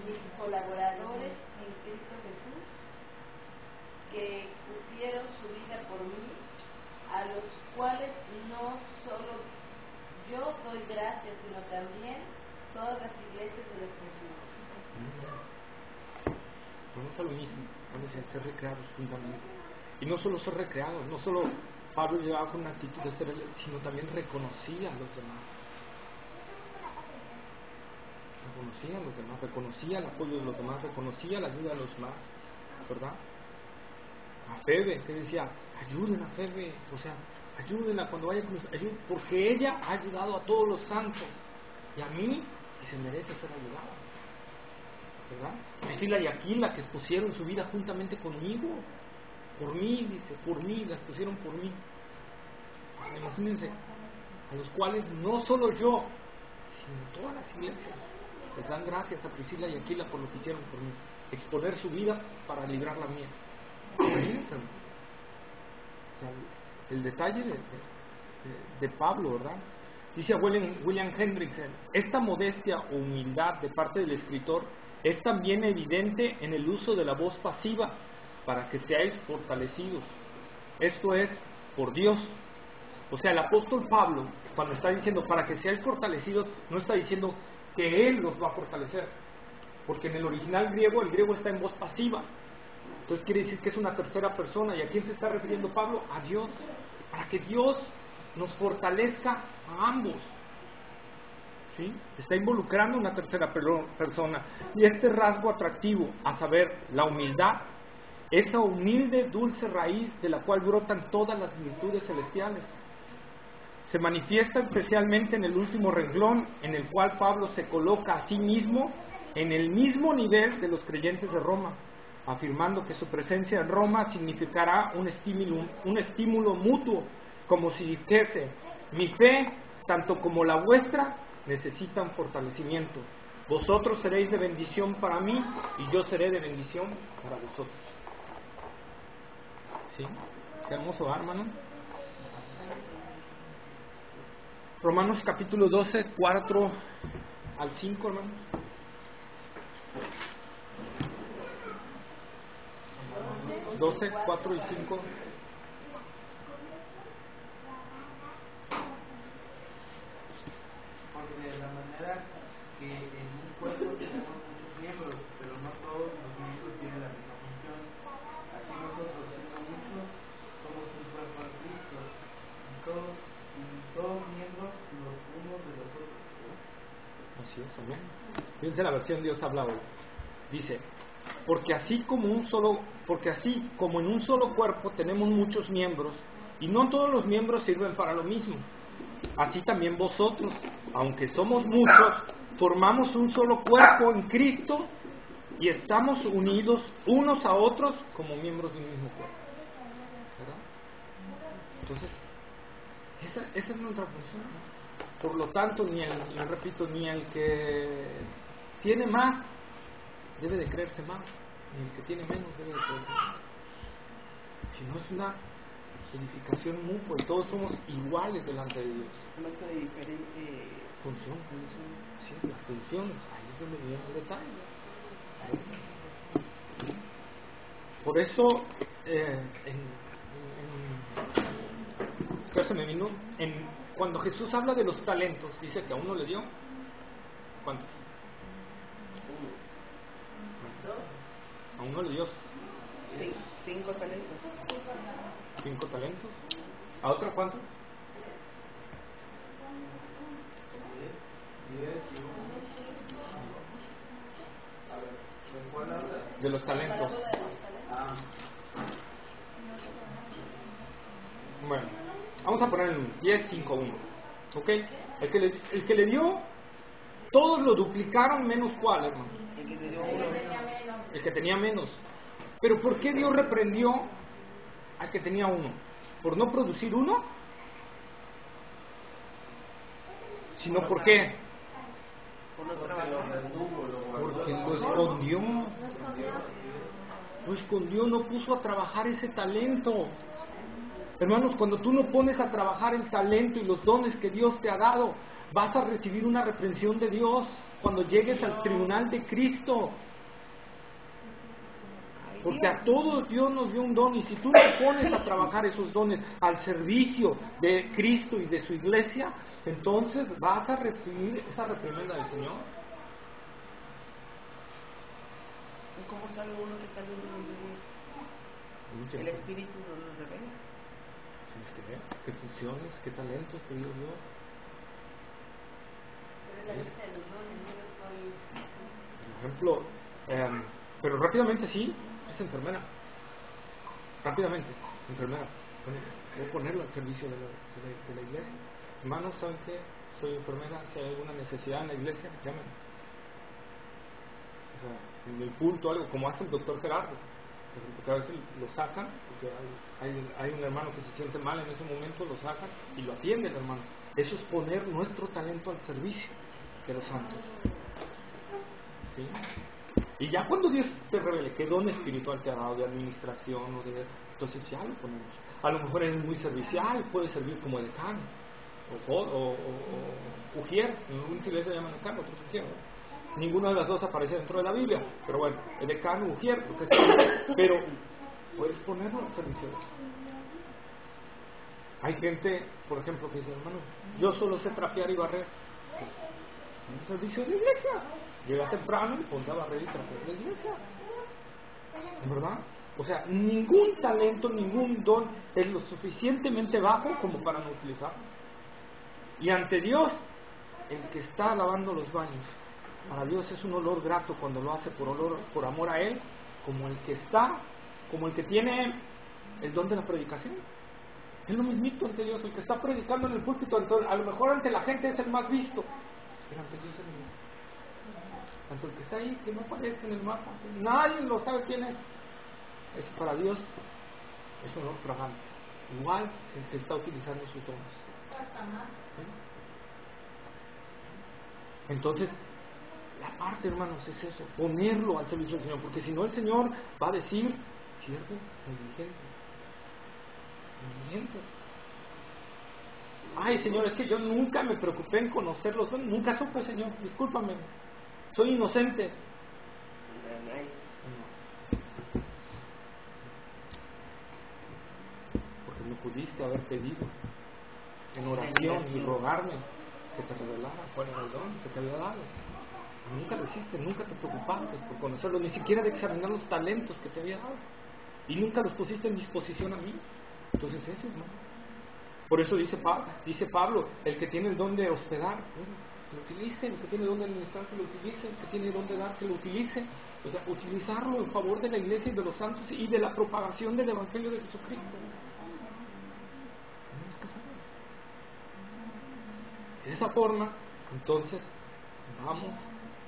mis colaboradores en Cristo Jesús, que pusieron su vida por mí, a los cuales no solo yo doy gracias, sino también todas las iglesias de los gentiles. Vamos a lo mismo, vamos a ser recreados juntamente. Y no solo ser recreados, no solo Pablo llevaba con una actitud de ser, sino también reconocía a los demás. Reconocía el apoyo de los demás, reconocía la ayuda de los demás, ¿verdad? A Febe, que decía, ayuden a Febe, o sea, ayúdenla cuando vaya con ayuden, porque ella ha ayudado a todos los santos, y a mí, y se merece ser ayudada, ¿verdad? Priscila y Aquila, que expusieron su vida juntamente conmigo, por mí, dice, por mí, las pusieron por mí. Imagínense, a los cuales no solo yo, sino todas las iglesias les dan gracias a Priscila y Aquila por lo que hicieron por mí, exponer su vida para librar la mía. Imagínense, o sea, el detalle de Pablo, ¿verdad? Dice William Hendrickson, esta modestia o humildad de parte del escritor es también evidente en el uso de la voz pasiva para que seáis fortalecidos. Esto es, por Dios. O sea, el apóstol Pablo, cuando está diciendo para que seáis fortalecidos, no está diciendo que Él los va a fortalecer, porque en el original griego, el griego está en voz pasiva. Entonces quiere decir que es una tercera persona. ¿Y a quién se está refiriendo Pablo? A Dios. Para que Dios nos fortalezca a ambos. ¿Sí? Está involucrando una tercera persona. Y este rasgo atractivo, a saber, la humildad, esa humilde, dulce raíz de la cual brotan todas las virtudes celestiales, se manifiesta especialmente en el último renglón, en el cual Pablo se coloca a sí mismo en el mismo nivel de los creyentes de Roma, afirmando que su presencia en Roma significará un estímulo mutuo, como si dijese, mi fe, tanto como la vuestra, necesitan fortalecimiento. Vosotros seréis de bendición para mí y yo seré de bendición para vosotros. ¿Sí? Qué hermoso, ¿verdad, hermano? Romanos capítulo 12, 4 al 5, hermano. Entonces, 12, 4 y 5. Porque de la manera que en un cuerpo tenemos muchos miembros, muchos, pero no todos los miembros tienen la misma función. Así nosotros, siendo muchos, somos un cuerpo en Cristo, y todos miembros los unos de los otros. Así es, amén. Fíjense la versión Dios habla hoy. Dice, porque así como en un solo cuerpo tenemos muchos miembros, y no todos los miembros sirven para lo mismo. Así también vosotros, aunque somos muchos, formamos un solo cuerpo en Cristo y estamos unidos unos a otros como miembros de un mismo cuerpo. ¿Verdad? Entonces, esa es nuestra función. Por lo tanto, ni el que tiene más debe de creerse más, ni el que tiene menos debe de creerse más. Si no es una edificación mutua y todos somos iguales delante de Dios. Nomás de diferente Función. Sí, es las funciones. Ahí es donde viene el detalle. Por eso, cuando Jesús habla de los talentos, dice que a uno le dio, ¿cuántos? A uno le dio 5 talentos. 5 talentos. ¿A otro cuánto? 10. De los talentos. Bueno, vamos a poner en 10, 5, 1. ¿Ok? El que le dio, todos lo duplicaron menos cuál, hermano. El que te dio uno. El que tenía menos. Pero ¿por qué Dios reprendió al que tenía uno? ¿Por no producir uno? Sino ¿por qué? Porque lo escondió. Lo escondió, no puso a trabajar ese talento. Hermanos, cuando tú no pones a trabajar el talento y los dones que Dios te ha dado, vas a recibir una reprensión de Dios cuando llegues al tribunal de Cristo. Porque a todos Dios nos dio un don, y si tú no pones a trabajar esos dones al servicio de Cristo y de su iglesia, entonces vas a recibir esa reprimenda del Señor. ¿Cómo sabe uno que está viendo Dios? El Espíritu no nos revela. Tienes que ver qué funciones, qué talentos te dio Dios. Por ejemplo, pero rápidamente sí, es enfermera. Rápidamente, enfermera. Voy a ponerlo al servicio de la iglesia. Hermanos, ¿saben qué? Soy enfermera, si hay alguna necesidad en la iglesia, llamen. O sea, en el culto, algo como hace el doctor Gerardo. Porque a veces lo sacan, porque hay un hermano que se siente mal en ese momento, lo sacan y lo atiende el hermano. Eso es poner nuestro talento al servicio de los santos. ¿Sí? Y ya cuando Dios te revele qué don espiritual te ha dado de administración o de... entonces ya lo ponemos. A lo mejor es muy servicial, puede servir como decano o ujier. En algunos iglesias llaman decano, otros ujier, ¿no? Ninguna de las dos aparece dentro de la Biblia, pero bueno, el decano, ujier, lo que sea, pero puedes ponerlo al servicio de Dios. Hay gente, por ejemplo, que dice, hermano, yo solo sé trapear y barrer. Pues, un servicio de la iglesia. Llega temprano y ponte a barrer y trapear la iglesia. ¿Verdad? O sea, ningún talento, ningún don es lo suficientemente bajo como para no utilizarlo. Y ante Dios, el que está lavando los baños, para Dios es un olor grato cuando lo hace por amor a Él, como el que tiene el don de la predicación. Es lo mismito ante Dios, el que está predicando en el púlpito, entonces, a lo mejor ante la gente es el más visto, pero ante Dios es el mismo. Tanto el que está ahí, que no aparece en el mapa, nadie lo sabe quién es. Es para Dios, es un olor fragante. Igual el que está utilizando sus dones. ¿Sí? Entonces, la parte, hermanos, es eso, ponerlo al servicio del Señor, porque si no el Señor va a decir, siervo negligente. Ay, Señor, es que yo nunca me preocupé en conocerlos, nunca supe, Señor, discúlpame, soy inocente. Porque me pudiste haber pedido en oración y rogarme que te revelara cuál era el don que te había dado. Nunca lo hiciste, nunca te preocupaste por conocerlo, ni siquiera de examinar los talentos que te había dado. Y nunca los pusiste en disposición a mí. Entonces eso, ¿no? Por eso dice Pablo, el que tiene el don de hospedar, lo utilice, el que tiene el don de administrar, que lo utilice, el que tiene el don de dar, que lo utilice. O sea, utilizarlo en favor de la iglesia y de los santos y de la propagación del Evangelio de Jesucristo. Tenemos que saber. De esa forma, entonces, vamos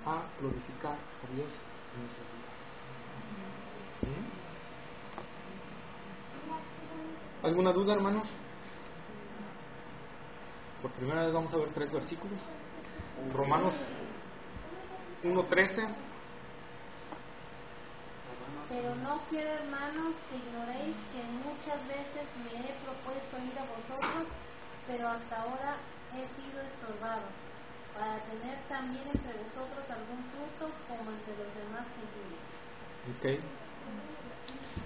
a glorificar a Dios en nuestra vida. ¿Alguna duda, hermanos? Por primera vez vamos a ver 3 versículos. Romanos 1:13. Pero no quiero, hermanos, que ignoréis que muchas veces me he propuesto ir a vosotros, pero hasta ahora he sido estorbado, para tener también entre vosotros algún fruto como entre los demás gentiles.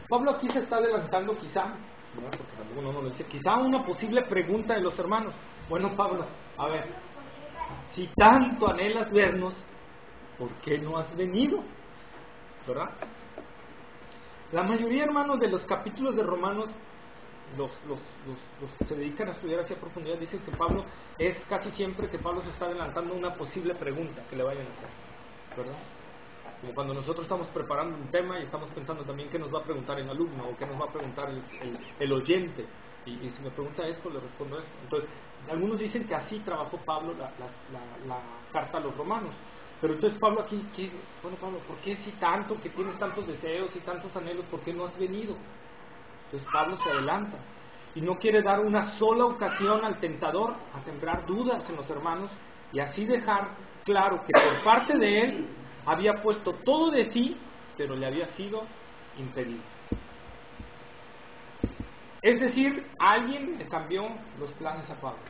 Pablo aquí se está adelantando quizá, ¿verdad? Porque alguno no lo dice, quizá una posible pregunta de los hermanos. Bueno, Pablo, a ver, si tanto anhelas vernos, ¿por qué no has venido? ¿Verdad? La mayoría, hermanos, de los capítulos de Romanos, los que se dedican a estudiar hacia profundidad, dicen que Pablo es casi siempre que Pablo se está adelantando una posible pregunta que le vayan a hacer, ¿verdad? Como cuando nosotros estamos preparando un tema y estamos pensando también qué nos va a preguntar el alumno o qué nos va a preguntar el oyente, y si me pregunta esto, le respondo esto. Entonces, algunos dicen que así trabajó Pablo la carta a los romanos. Pero entonces Pablo aquí, bueno, Pablo, ¿por qué si tanto, que tienes tantos deseos y tantos anhelos, por qué no has venido? Entonces Pablo se adelanta y no quiere dar una sola ocasión al tentador a sembrar dudas en los hermanos y así dejar claro que por parte de él había puesto todo de sí, pero le había sido impedido. Es decir, alguien le cambió los planes a Pablo.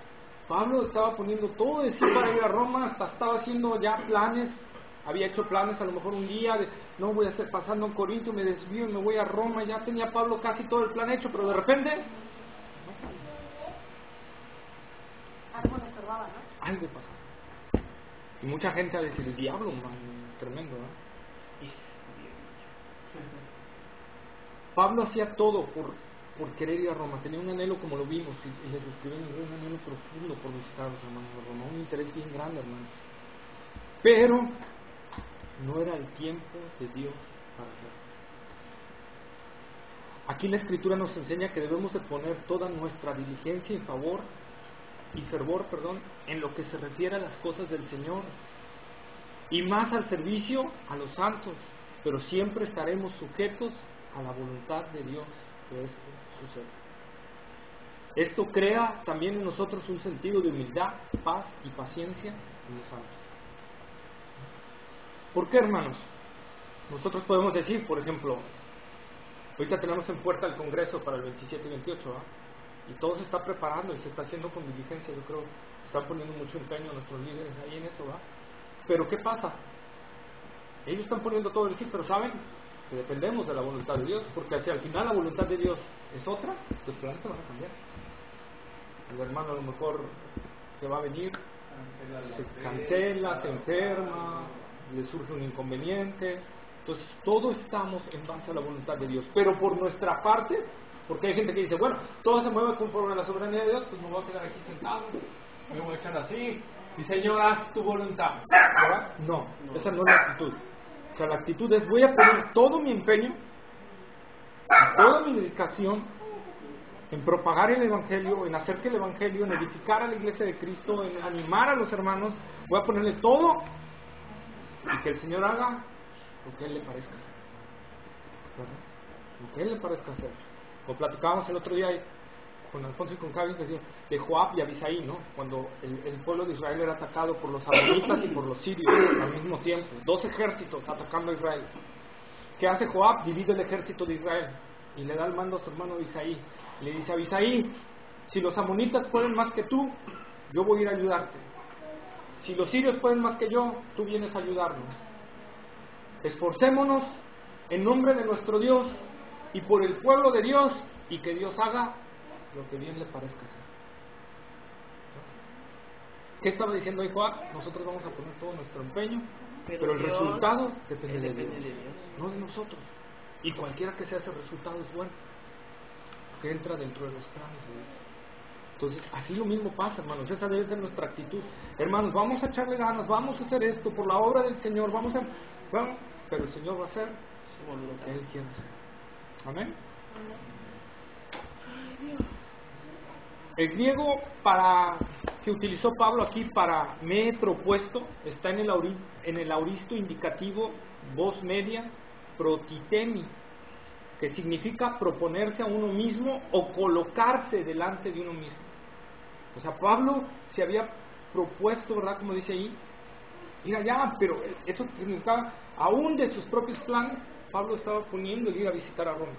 Pablo estaba poniendo todo de sí para ir a Roma, hasta estaba haciendo ya planes, había hecho planes a lo mejor un día, de no voy a estar pasando en Corinto, me desvío y me voy a Roma, ya tenía Pablo casi todo el plan hecho, pero de repente algo le estorbaba, ¿no? Algo pasó. Y mucha gente a decir, el diablo, man, tremendo, ¿no? Pablo hacía todo por querer ir a Roma, tenía un anhelo como lo vimos y les describimos, un anhelo profundo por visitar a los hermanos de Roma, un interés bien grande, hermanos, pero no era el tiempo de Dios para hacerlo. Aquí la Escritura nos enseña que debemos de poner toda nuestra diligencia y fervor, en lo que se refiere a las cosas del Señor y más al servicio a los santos, pero siempre estaremos sujetos a la voluntad de Dios que esto suceda. Esto crea también en nosotros un sentido de humildad, paz y paciencia en los santos. ¿Por qué, hermanos? Nosotros podemos decir, por ejemplo, ahorita tenemos en puerta el Congreso para el 27 y 28, ¿verdad? Y todo se está preparando y se está haciendo con diligencia, yo creo, están poniendo mucho empeño nuestros líderes ahí en eso, ¿verdad? Pero ¿qué pasa? Ellos están poniendo todo el sí, pero saben que dependemos de la voluntad de Dios, porque si al final la voluntad de Dios es otra, los planes se van a cambiar. El hermano a lo mejor que va a venir se cancela, se enferma, le surge un inconveniente. Entonces todos estamos en base a la voluntad de Dios, pero por nuestra parte, porque hay gente que dice, bueno, todo se mueve conforme a la soberanía de Dios, pues me voy a quedar aquí sentado, me voy a echar así, y Señor, haz tu voluntad, ¿verdad? No, esa no es la actitud. O sea, la actitud es, voy a poner todo mi empeño, toda mi dedicación en propagar el Evangelio, en hacer que el Evangelio, en edificar a la iglesia de Cristo, en animar a los hermanos, voy a ponerle todo y que el Señor haga lo que Él le parezca hacer, ¿verdad? Lo que Él le parezca hacer. Como platicábamos el otro día con Alfonso y con Javi, de Joab y Abisai, ¿no? Cuando el pueblo de Israel era atacado por los amonitas y por los sirios al mismo tiempo, 2 ejércitos atacando a Israel. ¿Qué hace Joab? Divide el ejército de Israel y le da el mando a su hermano Abisai. Le dice a Abisai, si los amonitas pueden más que tú, yo voy a ir a ayudarte. Si los sirios pueden más que yo, tú vienes a ayudarnos. Esforcémonos en nombre de nuestro Dios y por el pueblo de Dios, y que Dios haga lo que bien le parezca hacer. ¿Qué estaba diciendo ahí Joab? Nosotros vamos a poner todo nuestro empeño Pero el Dios, resultado depende de depende Dios, de Dios. no de nosotros. Y cualquiera que sea ese resultado es bueno, que entra dentro de los planes de Dios. Entonces, así lo mismo pasa, hermanos. Esa debe ser nuestra actitud. Hermanos, vamos a echarle ganas, vamos a hacer esto por la obra del Señor, bueno, pero el Señor va a hacer Su lo voluntad. que Él quiere hacer. Amén. El griego que utilizó Pablo aquí para me he propuesto está en el auristo indicativo voz media protitemi, que significa proponerse a uno mismo o colocarse delante de uno mismo. O sea, Pablo se había propuesto, ¿verdad? Como dice ahí, ir allá, pero eso significaba, aún de sus propios planes, Pablo estaba poniendo el ir a visitar a Roma.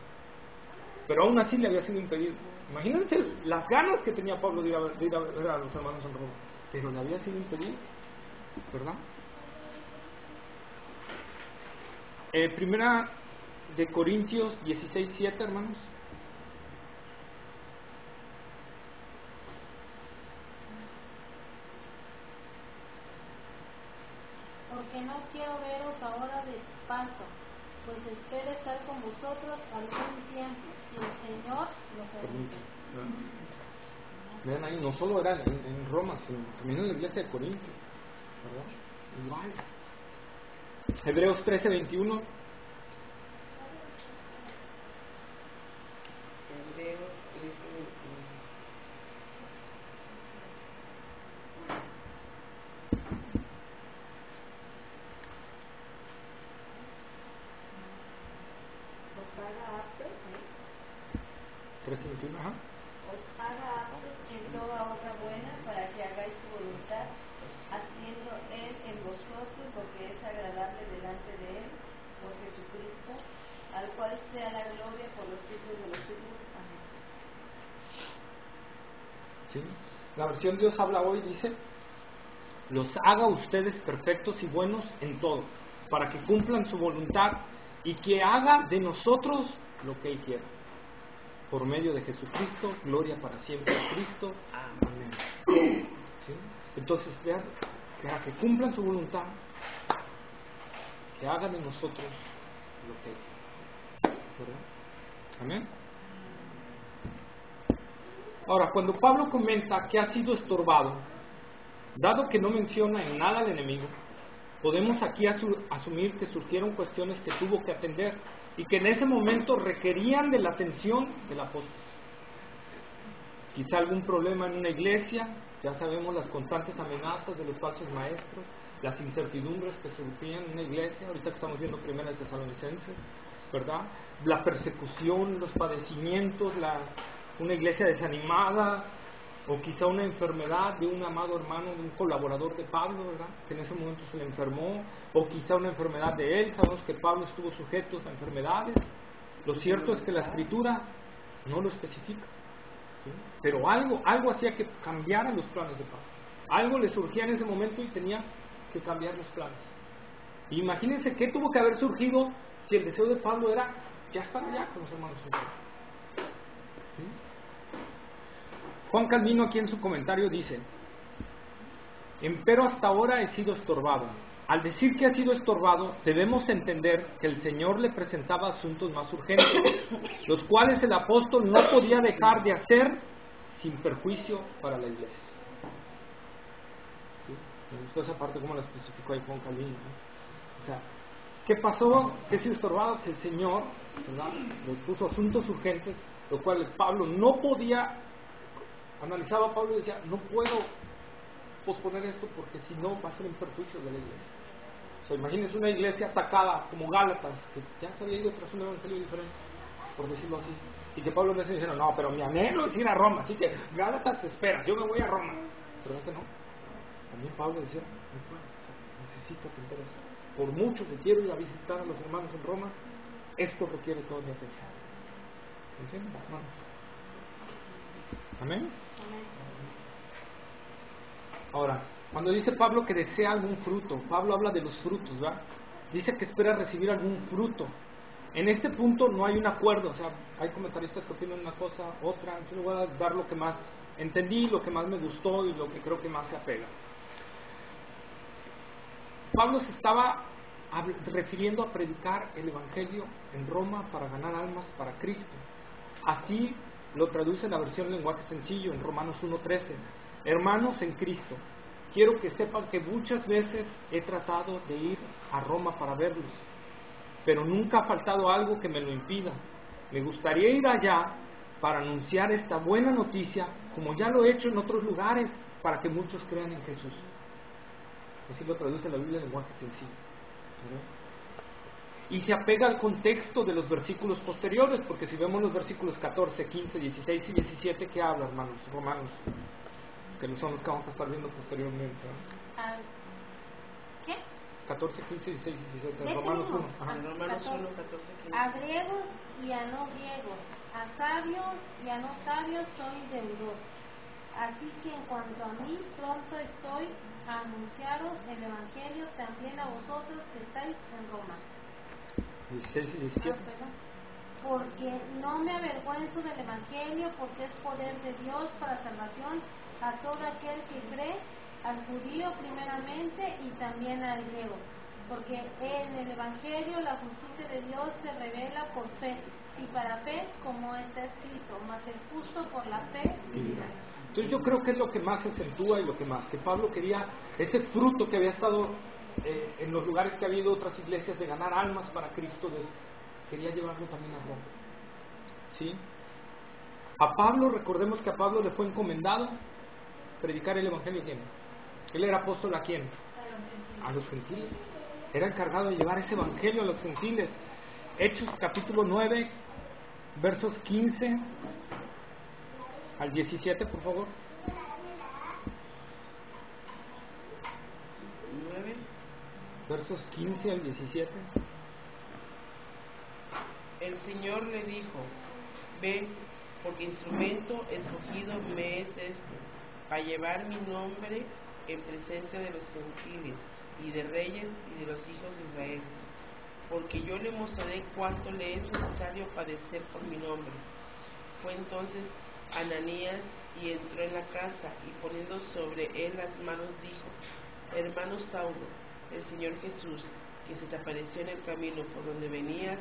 Pero aún así le había sido impedido. Imagínense las ganas que tenía Pablo de ir a ver a los hermanos en Roma, pero le había sido impedido, ¿verdad? Primera de Corintios 16:7, hermanos. Porque no quiero veros ahora de paso, pues espero estar con vosotros algún tiempo, si el Señor lo permite. Vean ahí, no solo era en Roma, sino también en la iglesia de Corinto, ¿verdad? Igual. Hebreos 13:21. Hebreos 13:21. Os haga aptos, 13:21, ajá. os haga aptos en toda obra buena para que hagáis su voluntad, haciendo Él en vosotros lo que es agradable delante de Él, por Jesucristo, al cual sea la gloria por los siglos de los siglos. Amén. ¿Sí? La versión Dios habla hoy dice, los haga ustedes perfectos y buenos en todo, para que cumplan su voluntad y que haga de nosotros lo que Él quiera. Por medio de Jesucristo, gloria para siempre a Cristo. Amén. ¿Sí? Entonces, vean, para que cumplan su voluntad, que hagan de nosotros lo que Él quiera. ¿Verdad? Amén. Ahora, cuando Pablo comenta que ha sido estorbado, dado que no menciona en nada al enemigo, podemos aquí asumir que surgieron cuestiones que tuvo que atender y que en ese momento requerían de la atención del apóstol. Quizá algún problema en una iglesia, ya sabemos las constantes amenazas de los falsos maestros, las incertidumbres que surgían en una iglesia, ahorita que estamos viendo Primera de Tesalonicenses, ¿verdad? La persecución, los padecimientos, una iglesia desanimada, o quizá una enfermedad de un amado hermano, de un colaborador de Pablo, ¿verdad? Que en ese momento se le enfermó, o quizá una enfermedad de él. Sabemos que Pablo estuvo sujeto a enfermedades. Lo cierto es que la Escritura no lo especifica, ¿sí? Pero algo hacía que cambiaran los planes de Pablo. Algo le surgía en ese momento y tenía que cambiar los planes. Imagínense qué tuvo que haber surgido si el deseo de Pablo era ya estar allá con los hermanos en Roma. ¿Sí? Juan Calvino aquí en su comentario dice, empero hasta ahora he sido estorbado. Al decir que ha sido estorbado, debemos entender que el Señor le presentaba asuntos más urgentes, los cuales el apóstol no podía dejar de hacer sin perjuicio para la iglesia. ¿Sí? Me gustó esa parte como la especificó ahí Juan Calvino, ¿no? O sea, ¿qué pasó? ¿Qué ha sido estorbado? Que el Señor, ¿verdad?, le puso asuntos urgentes, lo cual Pablo no podía. Analizaba a Pablo y decía, no puedo posponer esto porque si no va a ser en perjuicio de la iglesia. O sea, imagínense una iglesia atacada como Gálatas, que ya se había ido tras un evangelio diferente, por decirlo así, y que Pablo les dijeron, no, pero mi anhelo es ir a Roma, así que Gálatas te esperas, yo me voy a Roma. Pero es que no. También Pablo decía, no puedo, necesito atender eso. Por mucho que quiero ir a visitar a los hermanos en Roma, esto requiere toda mi atención. ¿Entienden, hermanos? Amén. Ahora, cuando dice Pablo que desea algún fruto, Pablo habla de los frutos, ¿verdad? Dice que espera recibir algún fruto. En este punto no hay un acuerdo, o sea, hay comentaristas que opinan una cosa, otra. Yo voy a dar lo que más entendí, lo que más me gustó y lo que creo que más se apega. Pablo se estaba refiriendo a predicar el Evangelio en Roma para ganar almas para Cristo. Así lo traduce en la versión lenguaje sencillo en Romanos 1:13. Hermanos en Cristo, quiero que sepan que muchas veces he tratado de ir a Roma para verlos, pero nunca ha faltado algo que me lo impida. Me gustaría ir allá para anunciar esta buena noticia, como ya lo he hecho en otros lugares, para que muchos crean en Jesús. Así lo traduce la Biblia en lenguaje sencillo. Y se apega al contexto de los versículos posteriores, porque si vemos los versículos 14, 15, 16 y 17, ¿qué habla, hermanos? Romanos, que son los que vamos a estar viendo posteriormente, ¿no? ¿Qué? 14, 15, 16 y 17, ¿De Romanos este 1. mismo? Ajá. Romanos 1, 14, 15. A griegos y a no griegos, a sabios y a no sabios soy deudor. Así que en cuanto a mí, pronto estoy a anunciaros el Evangelio también a vosotros que estáis en Roma. 16 y 17. Perdón. Porque no me avergüenzo del Evangelio, porque es poder de Dios para salvación a todo aquel que cree, al judío primeramente y también al griego. Porque en el Evangelio la justicia de Dios se revela por fe, y para fe, como está escrito, mas el justo por la fe vivirá. Entonces yo creo que es lo que más se acentúa y lo que más, que Pablo quería, ese fruto que había estado en los lugares que ha habido otras iglesias de ganar almas para Cristo, quería llevarlo también a Roma. ¿Sí? A Pablo, recordemos que a Pablo le fue encomendado predicar el Evangelio. ¿Quién? Él era apóstol ¿a quién? A los gentiles. Era encargado de llevar ese Evangelio a los gentiles. Hechos capítulo 9, versos 15 al 17, por favor. 9. Versos 15 al 17. El Señor le dijo: Ven, porque instrumento escogido me es este, para llevar mi nombre en presencia de los gentiles y de reyes y de los hijos de Israel, porque yo le mostraré cuánto le es necesario padecer por mi nombre. Fue entonces Ananías y entró en la casa, y poniendo sobre él las manos dijo: Hermano Saulo, el Señor Jesús, que se te apareció en el camino por donde venías,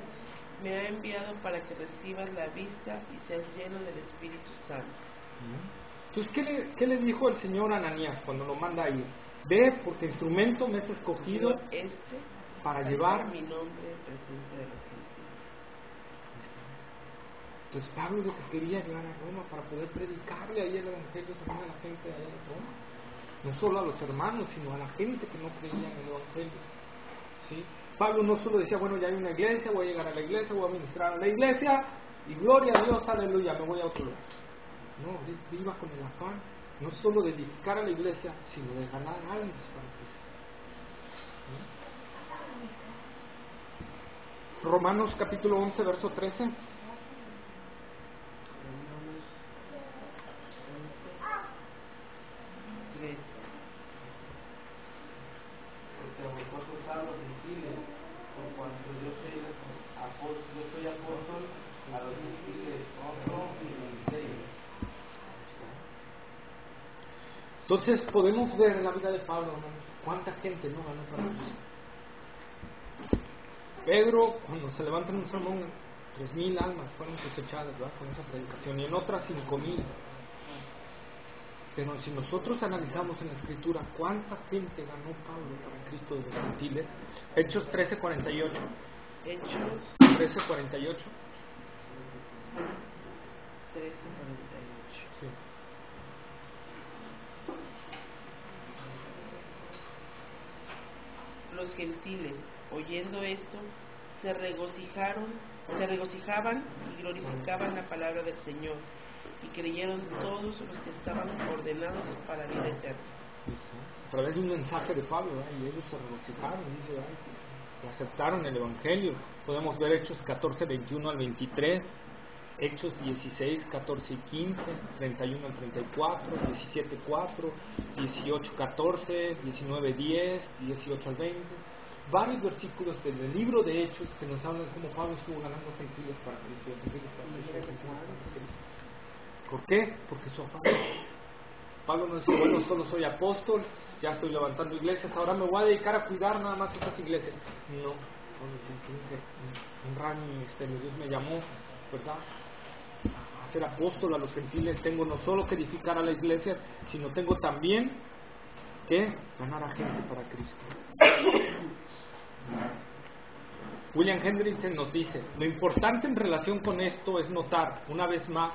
me ha enviado para que recibas la vista y seas lleno del Espíritu Santo. Entonces, ¿qué le dijo el Señor a Ananías cuando lo manda a ir? Ve, porque instrumento me has escogido para llevar mi nombre en presencia de los gentiles. Entonces Pablo lo que quería llegar a Roma para poder predicarle ahí el Evangelio también a la gente allá de Roma. No solo a los hermanos, sino a la gente que no creía en el Evangelio. ¿Sí? Pablo no solo decía, bueno, ya hay una iglesia, voy a llegar a la iglesia, voy a ministrar a la iglesia, y gloria a Dios, aleluya, me voy a otro lugar. No, él iba con el afán, no solo de edificar a la iglesia, sino de ganar almas para Cristo. ¿Sí? Romanos capítulo 11, verso 13. Porque a vosotros hablo gentiles, por cuanto yo soy apóstol a los gentiles, otro y 26. Entonces podemos ver en la vida de Pablo, hermanos, cuánta gente no ganó para Cristo. Pedro, cuando se levanta en un sermón, 3,000 almas fueron cosechadas, ¿verdad?, con esa predicación, y en otras 5,000. Pero si nosotros analizamos en la Escritura cuánta gente ganó Pablo para Cristo de los gentiles, Hechos 13:48. Hechos 13:48. 13:48. Sí. Los gentiles, oyendo esto, se regocijaban y glorificaban la palabra del Señor, y creyeron todos los que estaban ordenados para la vida eterna. A través de un mensaje de Pablo, ¿verdad? Y ellos se regocijaron, dice, y aceptaron el Evangelio. Podemos ver Hechos 14:21 al 23, Hechos 16:14 y 15, 31 al 34, 17:4, 18:14, 19:10, 18 al 20. Varios versículos del libro de Hechos que nos hablan de cómo Pablo estuvo ganando gentiles para Cristo. ¿Por qué? Porque su afán. Pablo no decía, bueno, solo soy apóstol, ya estoy levantando iglesias, ahora me voy a dedicar a cuidar nada más estas iglesias. No, tiene que honrar mi ministerio. Dios me llamó, ¿verdad?, a ser apóstol a los gentiles. Tengo no solo que edificar a las iglesias, sino tengo también que ganar a gente para Cristo. William Hendrickson nos dice, lo importante en relación con esto es notar, una vez más,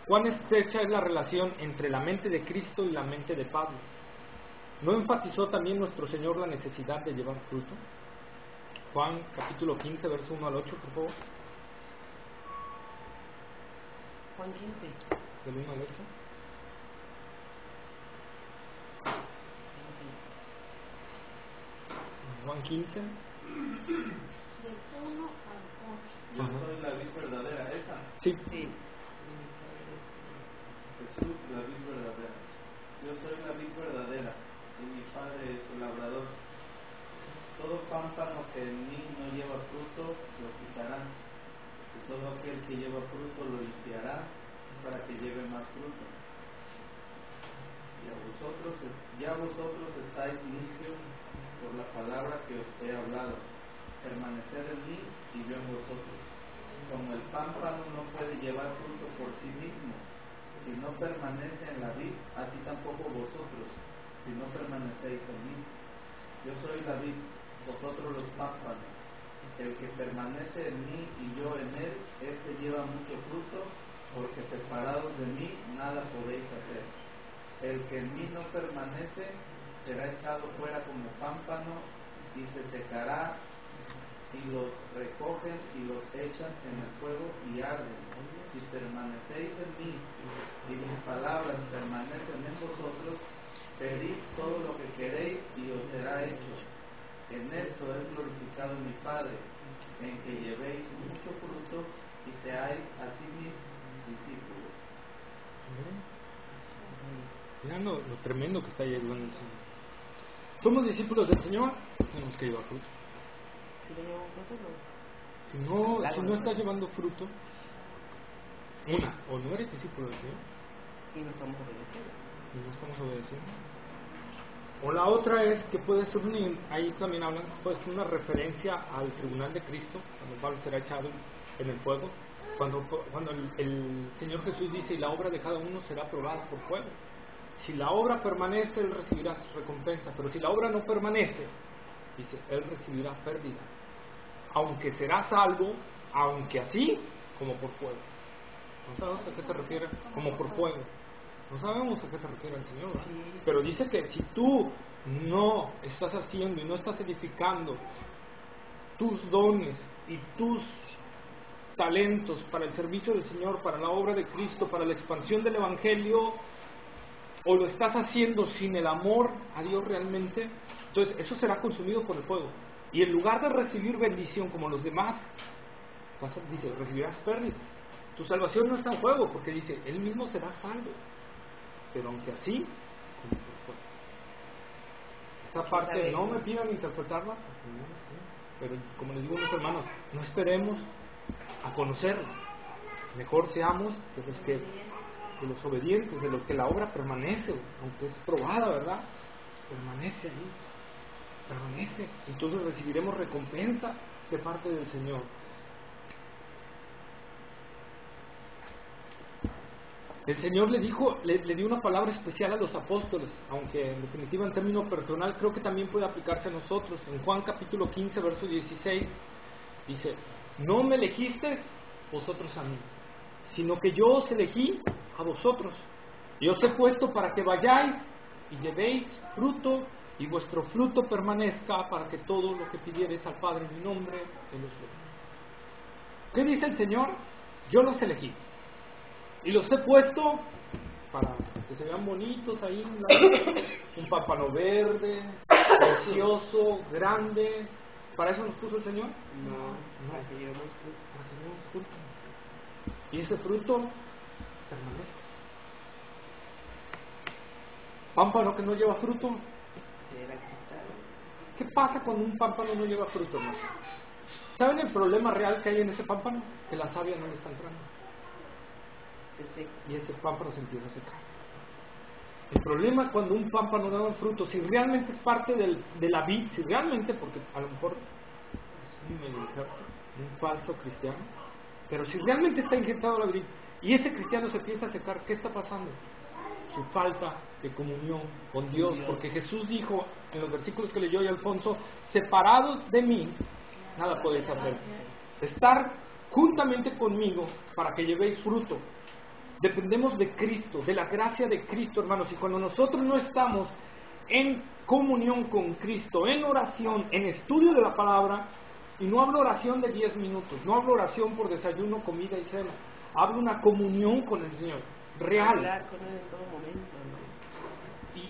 cuán estrecha es la relación entre la mente de Cristo y la mente de Pablo. ¿No enfatizó también nuestro Señor la necesidad de llevar fruto? Juan capítulo 15, verso 1 al 8, por favor. Juan 15. Del 1 al 8. Juan 15. Del 1 al 8. Yo soy la vid verdadera, esa. Sí. Sí. Jesús, la vid verdadera. Yo soy la vid verdadera y mi Padre es el labrador. Todo pámpano que en mí no lleva fruto, lo quitará. Y todo aquel que lleva fruto lo limpiará para que lleve más fruto. Ya vosotros estáis limpios por la palabra que os he hablado. Permanecer en mí y yo en vosotros. Como el pámpano no puede llevar fruto por sí mismo, si no permanece en la vid, así tampoco vosotros, si no permanecéis en mí. Yo soy la vid, vosotros los pámpanos. El que permanece en mí y yo en él, este lleva mucho fruto, porque separados de mí nada podéis hacer. El que en mí no permanece será echado fuera como pámpano y se secará, y los recogen y los echan en el fuego y arden. Si permanecéis en mí y mis palabras permanecen en vosotros, pedid todo lo que queréis y os será hecho. En esto es glorificado mi Padre, en que llevéis mucho fruto y seáis así mis discípulos. Mira lo tremendo que está ahí el Señor. Somos discípulos del Señor, tenemos que llevar fruto. Si no llevan fruto, no. Si no estás llevando fruto, o no eres discípulo del Señor Y no estamos obedeciendo. y no estamos obedeciendo. O la otra es que puede ser ahí también hablan, puede ser una referencia al tribunal de Cristo, cuando Pablo será echado en el fuego, cuando el Señor Jesús dice, y la obra de cada uno será probada por fuego. Si la obra permanece, él recibirá su recompensa, pero si la obra no permanece, dice, él recibirá pérdida, aunque será salvo, aunque así, como por fuego. ¿No sabemos a qué se refiere? Como por fuego. No sabemos a qué se refiere el Señor, ¿verdad? Sí. Pero dice que si tú no estás haciendo y no estás edificando tus dones y tus talentos para el servicio del Señor, para la obra de Cristo, para la expansión del Evangelio, o lo estás haciendo sin el amor a Dios realmente, entonces eso será consumido por el fuego. Y en lugar de recibir bendición como los demás, dice, recibirás pérdida. Tu salvación no está en juego, porque dice, Él mismo será salvo. Pero aunque así, como por fuego. Esta parte no me pidan interpretarla, pero como les digo a mis hermanos, no esperemos a conocerla. Mejor seamos de los obedientes, de los que la obra permanece, aunque es probada, ¿verdad? Permanece ahí, permanece. Entonces recibiremos recompensa de parte del Señor. El Señor le dio una palabra especial a los apóstoles, aunque en definitiva en términos personal creo que también puede aplicarse a nosotros. En Juan capítulo 15, verso 16, dice, no me elegisteis vosotros a mí, sino que yo os elegí a vosotros, y os he puesto para que vayáis y llevéis fruto, y vuestro fruto permanezca, para que todo lo que pidiereis al Padre en mi nombre, Él os lo dé. ¿Qué dice el Señor? Yo los elegí, y los he puesto para que se vean bonitos ahí, un pámpano verde, precioso, grande. ¿Para eso nos puso el Señor? No, para que llevemos fruto. Para que llevemos fruto. Y ese fruto permanece. Pámpano que no lleva fruto. Será quitado. ¿Qué pasa cuando un pámpano no lleva fruto, hermano? ¿Saben el problema real que hay en ese pámpano? Que la savia no le está entrando. Se seca. Y ese pámpano se empieza a secar. El problema es cuando un pámpano no da fruto, si realmente es parte de la vid, si realmente, porque a lo mejor es un falso cristiano, pero si realmente está injertado la vid y ese cristiano se empieza a secar, ¿qué está pasando? Su falta de comunión con Dios, porque Jesús dijo en los versículos que leyó hoy Alfonso, separados de mí, nada podéis hacer. Estar juntamente conmigo para que llevéis fruto. Dependemos de Cristo, de la gracia de Cristo, hermanos, y cuando nosotros no estamos en comunión con Cristo, en oración, en estudio de la palabra, y no hablo oración de 10 minutos, no hablo oración por desayuno, comida y cena, hablo una comunión con el Señor, real. Hablar con Él en todo momento, ¿no?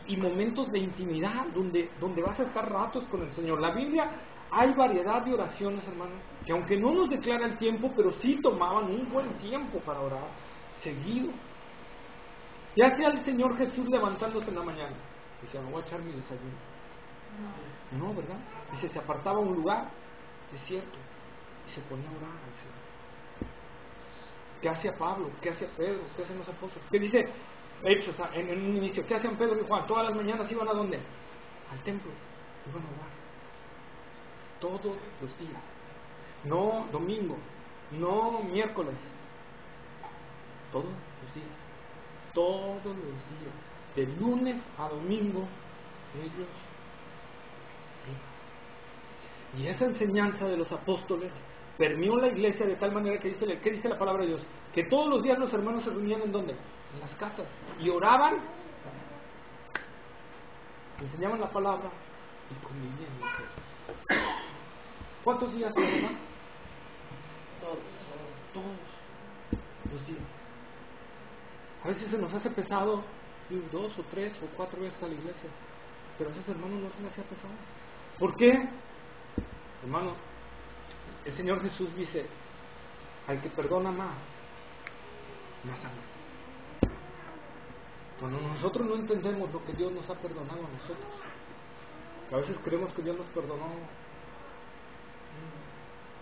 Y momentos de intimidad, donde vas a estar ratos con el Señor. La Biblia, hay variedad de oraciones, hermanos, que aunque no nos declara el tiempo, pero sí tomaban un buen tiempo para orar, seguido. Ya sea el Señor Jesús levantándose en la mañana, decía, me voy a echar mi desayuno. No, ¿verdad? Dice, se apartaba a un lugar desierto y se ponía a orar al Señor. ¿Qué hacía Pablo? ¿Qué hacía Pedro? ¿Qué hacen los apóstoles? ¿Qué dice Hechos en un inicio? ¿Qué hacían Pedro y Juan? Todas las mañanas iban ¿a dónde? Al templo. Iban a orar. Todos los días. No domingo, no miércoles. Todos los días. Todos los días. De lunes a domingo, ellos iban. Y esa enseñanza de los apóstoles permeó la iglesia de tal manera que dice, ¿qué dice la palabra de Dios? Que todos los días los hermanos se reunían ¿en dónde? En las casas. Y oraban, enseñaban la palabra y convivían. ¿Cuántos días, hermano? Todos los días. A veces se nos hace pesado ir 2 o 3 o 4 veces a la iglesia, pero a esos hermanos no se les hacía pesado. ¿Por qué? Hermano, el Señor Jesús dice, al que perdona más ama. Cuando nosotros no entendemos lo que Dios nos ha perdonado a nosotros, a veces creemos que Dios nos perdonó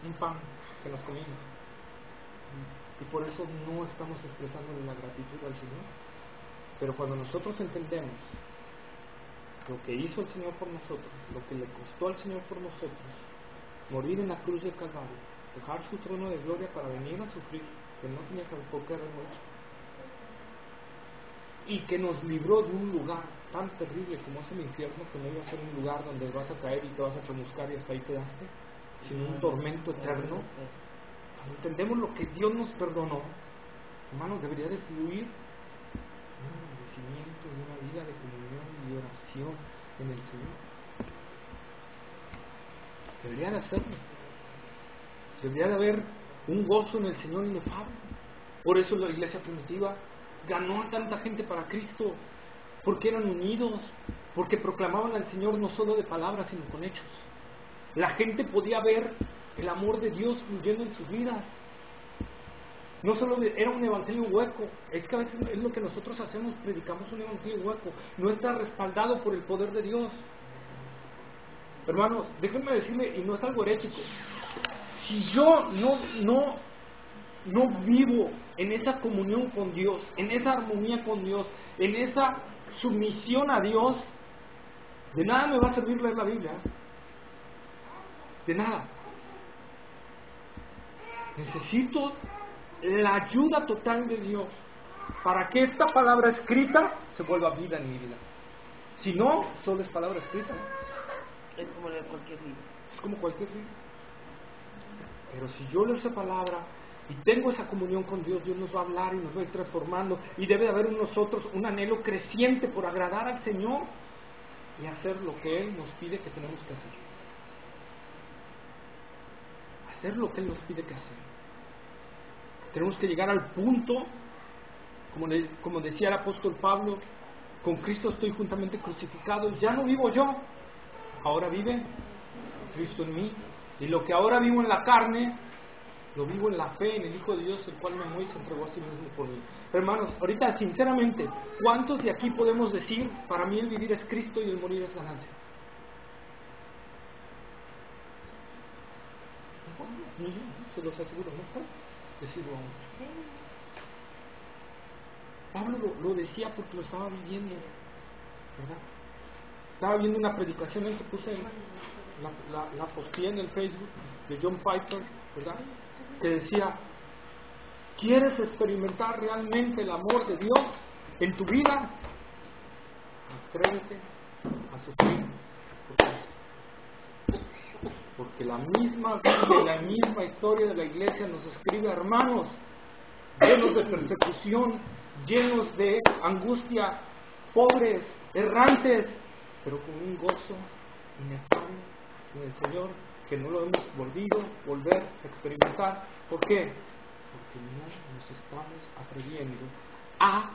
un pan que nos comimos, y por eso no estamos expresándole la gratitud al Señor. Pero cuando nosotros entendemos lo que hizo el Señor por nosotros, lo que le costó al Señor por nosotros, morir en la cruz del Calvario, dejar su trono de gloria para venir a sufrir, que no tenía por qué haberlo hecho, y que nos libró de un lugar tan terrible como es el infierno, que no iba a ser un lugar donde vas a caer y te vas a chamuscar y hasta ahí quedaste, sino un tormento eterno. Cuando entendemos lo que Dios nos perdonó, hermanos, debería de fluir un agradecimiento y una vida de comunión y oración en el Señor. Debería de hacerlo. Debería de haber un gozo en el Señor inefable. Por eso la iglesia primitiva ganó a tanta gente para Cristo, porque eran unidos, porque proclamaban al Señor no solo de palabras, sino con hechos. La gente podía ver el amor de Dios fluyendo en sus vidas. No solo era un evangelio hueco, es que a veces es lo que nosotros hacemos, predicamos un evangelio hueco, no está respaldado por el poder de Dios. Hermanos, déjenme decirle, y no es algo herético, si yo no vivo en esa comunión con Dios, en esa armonía con Dios, en esa sumisión a Dios, de nada me va a servir leer la Biblia, de nada. Necesito la ayuda total de Dios para que esta palabra escrita se vuelva vida en mi vida. Si no, solo es palabra escrita. Es como leer cualquier libro. Es como cualquier libro. Pero si yo leo esa palabra y tengo esa comunión con Dios, Dios nos va a hablar y nos va a ir transformando, y debe de haber en nosotros un anhelo creciente por agradar al Señor y hacer lo que Él nos pide que tenemos que hacer. Hacer lo que Él nos pide que hacer. Tenemos que llegar al punto, como decía el apóstol Pablo, con Cristo estoy juntamente crucificado, ya no vivo yo, ahora vive Cristo en mí, y lo que ahora vivo en la carne, lo vivo en la fe en el Hijo de Dios, el cual me amó y se entregó a sí mismo por mí. Hermanos, ahorita sinceramente, ¿cuántos de aquí podemos decir, para mí el vivir es Cristo y el morir es ganancia? Ni yo, se los aseguro, no puedo decirlo aún. Pablo lo decía porque lo estaba viviendo. ¿verdad? Estaba viendo una predicación que puse, la posteé en el Facebook de John Piper, ¿verdad? Que decía: ¿quieres experimentar realmente el amor de Dios en tu vida? Atrévete a sufrir por Cristo. Porque la misma Biblia, la misma historia de la iglesia nos escribe, hermanos, llenos de persecución, llenos de angustia, pobres, errantes, pero con un gozo inefable en el Señor que no lo hemos volver a experimentar. ¿Por qué? Porque no nos estamos atreviendo a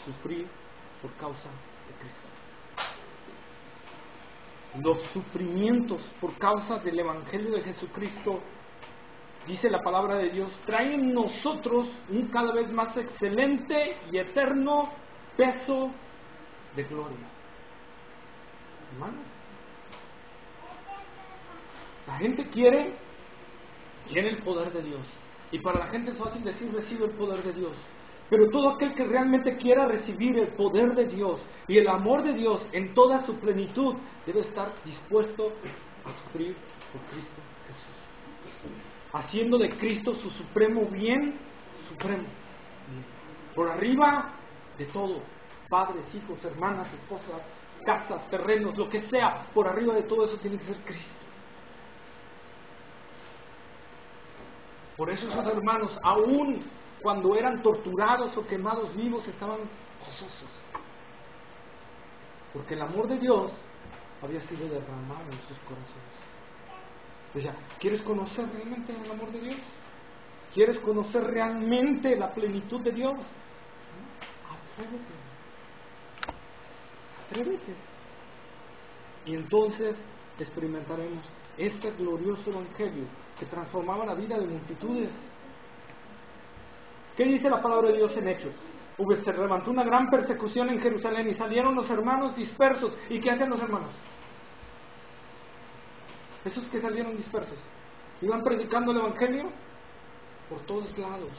sufrir por causa de Cristo. Los sufrimientos por causa del Evangelio de Jesucristo, dice la palabra de Dios, traen en nosotros un cada vez más excelente y eterno peso de gloria. Hermano, la gente quiere el poder de Dios. Y para la gente es fácil decir: recibe el poder de Dios. Pero todo aquel que realmente quiera recibir el poder de Dios y el amor de Dios en toda su plenitud, debe estar dispuesto a sufrir por Cristo Jesús, haciendo de Cristo su supremo bien, supremo, por arriba de todo: padres, hijos, hermanas, esposas, casas, terrenos, lo que sea, por arriba de todo eso tiene que ser Cristo. Por eso esos hermanos, aún cuando eran torturados o quemados vivos, estaban gozosos, porque el amor de Dios había sido derramado en sus corazones. Decía: ¿quieres conocer realmente el amor de Dios? ¿Quieres conocer realmente la plenitud de Dios? Atrévete. Y entonces experimentaremos este glorioso evangelio que transformaba la vida de multitudes. ¿Qué dice la palabra de Dios en Hechos? Se levantó una gran persecución en Jerusalén y salieron los hermanos dispersos. ¿Y qué hacen los hermanos? Esos que salieron dispersos iban predicando el evangelio por todos lados.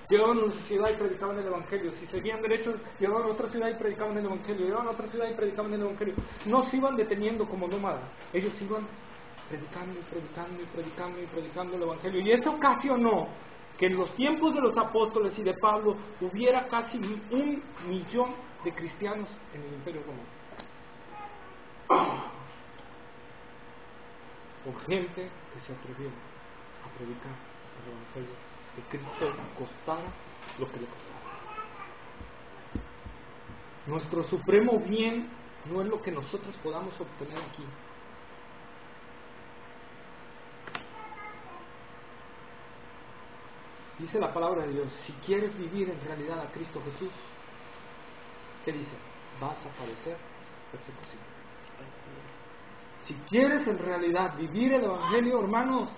Llegaban a una ciudad y predicaban el evangelio. Si seguían derecho, llegaban a otra ciudad y predicaban el evangelio. Llegaban a otra ciudad y predicaban el evangelio. No se iban deteniendo como nómadas. Ellos iban predicando y predicando y predicando y predicando el evangelio. Y eso ocasionó que en los tiempos de los apóstoles y de Pablo hubiera casi 1 millón de cristianos en el Imperio Romano. Por gente que se atrevió a predicar el evangelio de Cristo, costara lo que le costara. Nuestro supremo bien no es lo que nosotros podamos obtener aquí. Dice la palabra de Dios: si quieres vivir en realidad a Cristo Jesús, ¿qué dice? Vas a padecer persecución. Si quieres en realidad vivir el evangelio, hermanos,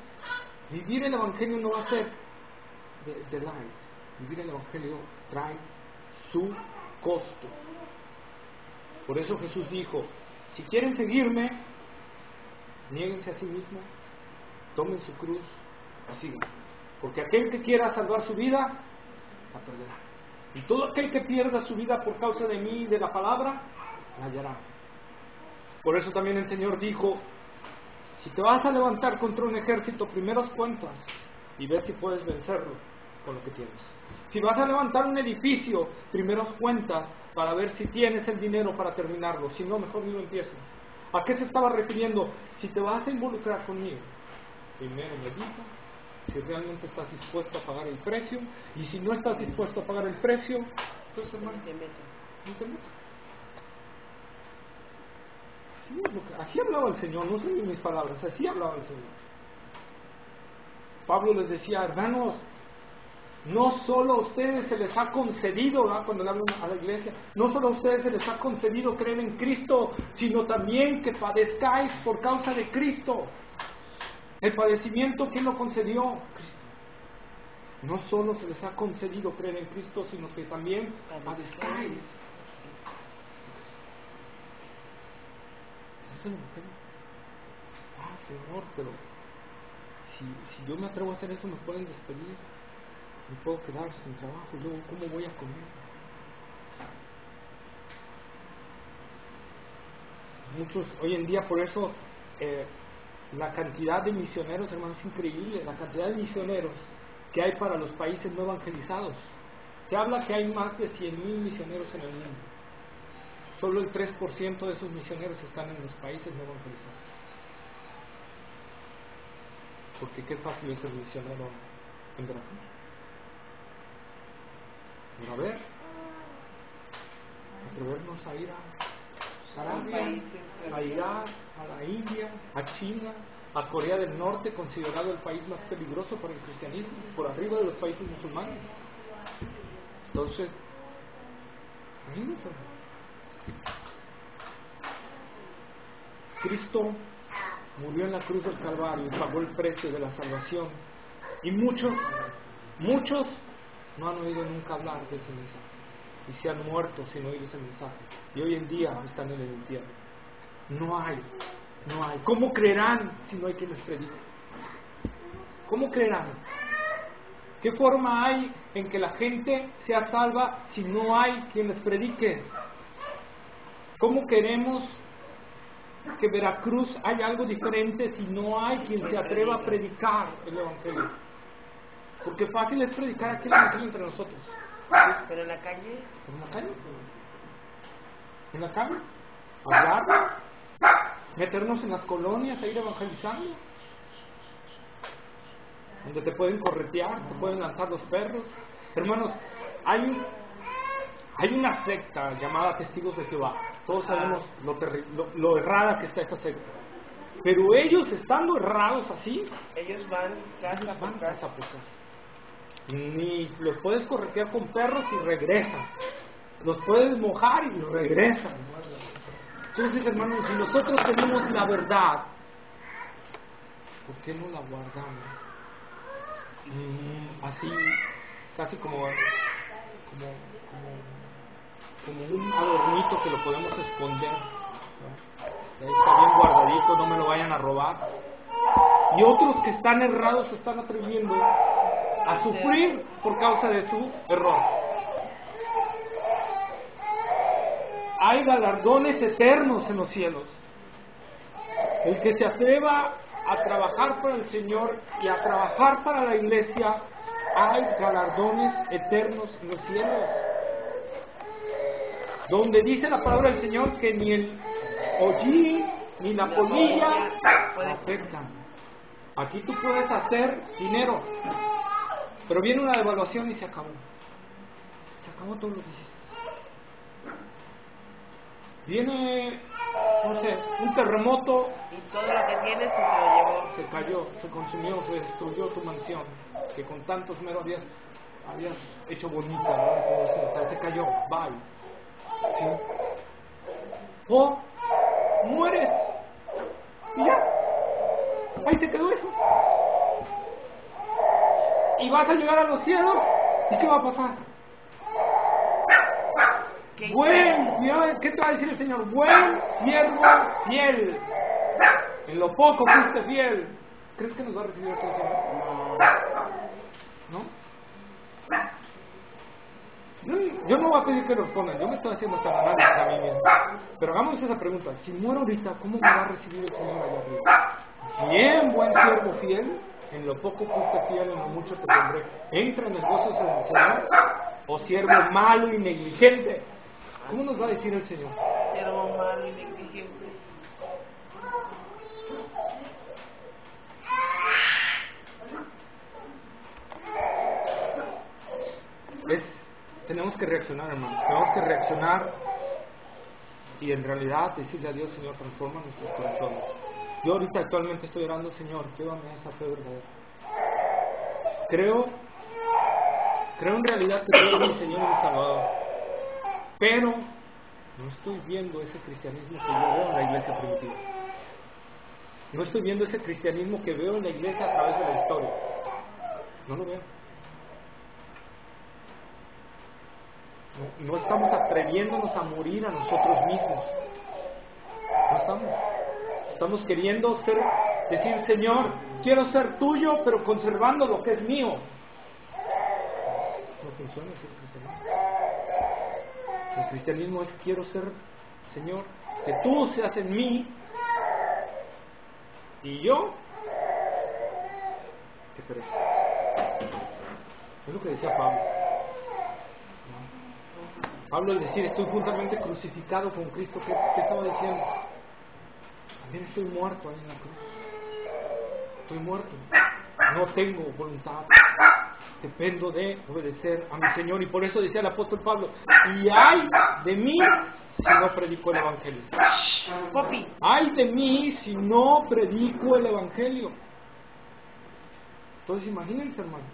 vivir el evangelio no va a ser de light. Vivir el evangelio trae su costo. Por eso Jesús dijo: si quieren seguirme, niéguense a sí mismos, tomen su cruz y sigan. Porque aquel que quiera salvar su vida, la perderá. Y todo aquel que pierda su vida por causa de mí y de la palabra, la hallará. Por eso también el Señor dijo: si te vas a levantar contra un ejército, primero cuentas y ves si puedes vencerlo con lo que tienes. Si vas a levantar un edificio, primero cuentas para ver si tienes el dinero para terminarlo. Si no, mejor ni lo empieces. ¿A qué se estaba refiriendo? Si te vas a involucrar conmigo, primero medita si realmente estás dispuesto a pagar el precio, y si no estás dispuesto a pagar el precio, entonces, hermano, no te metas. Así hablaba el Señor, no son mis palabras, así hablaba el Señor. Pablo les decía: hermanos, no solo a ustedes se les ha concedido, ¿verdad? Cuando le hablan a la iglesia, no solo a ustedes se les ha concedido creer en Cristo, sino también que padezcáis por causa de Cristo. El padecimiento, ¿quién lo concedió? Cristo. No solo se les ha concedido creer en Cristo, sino que también padezcáis. ¿Eso es el evangelio? Señor, pero si yo me atrevo a hacer eso, me pueden despedir, me puedo quedar sin trabajo, yo ¿cómo voy a comer? Muchos, hoy en día, por eso, la cantidad de misioneros, hermanos, es increíble, la cantidad de misioneros que hay para los países no evangelizados. Se habla que hay más de 100,000 misioneros en el mundo. Solo el 3% de esos misioneros están en los países no evangelizados. Porque qué fácil es ser misionero en Brasil. Pero a ver, atrevernos a ir a Arabia, a Irak, a la India, a China, a Corea del Norte, considerado el país más peligroso para el cristianismo, por arriba de los países musulmanes. Entonces, imagínense. Cristo murió en la cruz del Calvario y pagó el precio de la salvación. Y muchos no han oído nunca hablar de ese mensaje. Y se han muerto sin oír ese mensaje. Y hoy en día están en el infierno. No hay. ¿Cómo creerán si no hay quien les predique? ¿Cómo creerán? ¿Qué forma hay en que la gente sea salva si no hay quien les predique? ¿Cómo queremos que Veracruz haya algo diferente si no hay quien se atreva a predicar el Evangelio? Porque fácil es predicar aquí el Evangelio entre nosotros. Pero en la calle. ¿En la calle? ¿En la calle? ¿Hablar? ¿Meternos en las colonias a ir evangelizando? Donde te pueden corretear, te pueden lanzar los perros. Hermanos, hay una secta llamada Testigos de Jehová. Todos sabemos lo errada que está esta secta. Pero ellos, estando errados así, ellos van casa por casa. Ni los puedes corretear con perros y regresan. Los puedes mojar y regresan. Entonces, hermanos, si nosotros tenemos la verdad, ¿por qué no la guardamos? Así, casi como un adornito que lo podemos esconder, ¿no? Ahí está bien guardadito, no me lo vayan a robar. Y otros que están errados se están atreviendo a sufrir por causa de su error. Hay galardones eternos en los cielos. El que se atreva a trabajar para el Señor y a trabajar para la iglesia, hay galardones eternos en los cielos. Donde dice la palabra del Señor que ni el hollín ni la polilla afectan. Aquí tú puedes hacer dinero, pero viene una devaluación y se acabó. Se acabó todo lo que hiciste. Viene, no sé, un terremoto y todo lo que tienes se lo llevó. Se cayó, se consumió, se destruyó tu mansión que con tanto esmero habías hecho bonita, ¿no? Se cayó, bye. ¿Sí? O mueres y ya, ahí te quedó eso. Y vas a llegar a los cielos, ¿y qué va a pasar? ¿Qué te va a decir el Señor? Buen siervo fiel. En lo poco fuiste fiel. ¿Crees que nos va a recibir el Señor? ¿No? Yo no voy a pedir que lo respondan. Yo me estoy haciendo esta análisis a mí mismo. Pero hagamos esa pregunta. Si muero ahorita, ¿cómo me va a recibir el Señor allá arriba? Bien, buen siervo fiel. En lo poco fuiste fiel, en lo mucho te pondré. Entra en el gozo del Señor. O siervo malo y negligente. ¿Cómo nos va a decir el Señor? Siervo malo y negligente. Tenemos que reaccionar, hermanos. Tenemos que reaccionar y en realidad decirle a Dios, Señor, transforma nuestros corazones. Yo ahorita actualmente estoy orando, Señor, llévame a esa fe verdadera. Creo en realidad que tú eres mi Señor y mi Salvador. Pero no estoy viendo ese cristianismo que yo veo en la iglesia primitiva. No estoy viendo ese cristianismo que veo en la iglesia a través de la historia. No lo veo. No estamos atreviéndonos a morir a nosotros mismos. No estamos. Estamos queriendo decir, Señor, quiero ser tuyo, pero conservando lo que es mío. No funciona ese cristianismo. El cristianismo es, quiero ser, Señor, que tú seas en mí y yo que crezca. Es lo que decía Pablo. Pablo al decir estoy juntamente crucificado con Cristo, ¿qué estaba diciendo? También estoy muerto ahí en la cruz. Estoy muerto. No tengo voluntad. Dependo de obedecer a mi Señor. Y por eso decía el apóstol Pablo, y ay de mí si no predico el Evangelio. Ay de mí si no predico el Evangelio. Entonces imagínense, hermano,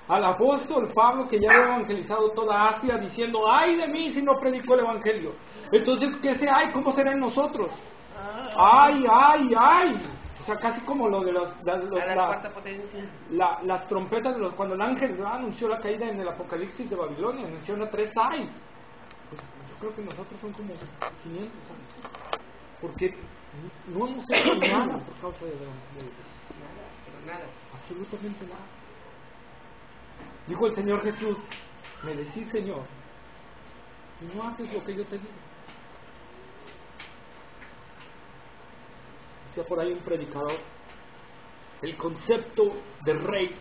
al apóstol Pablo que ya había evangelizado toda Asia diciendo, ay de mí si no predico el Evangelio. Entonces, ¿qué sea ay? ¿Cómo será en nosotros? Ay, ay, ay. O sea, casi como lo de las trompetas, cuando el ángel anunció la caída en el Apocalipsis de Babilonia, menciona 3 ayes. Pues yo creo que nosotros son como 500 años. Porque no hemos hecho nada por causa de nada. Absolutamente nada. Dijo el Señor Jesús, me decís Señor, y no haces lo que yo te digo. Decía por ahí un predicador, el concepto de rey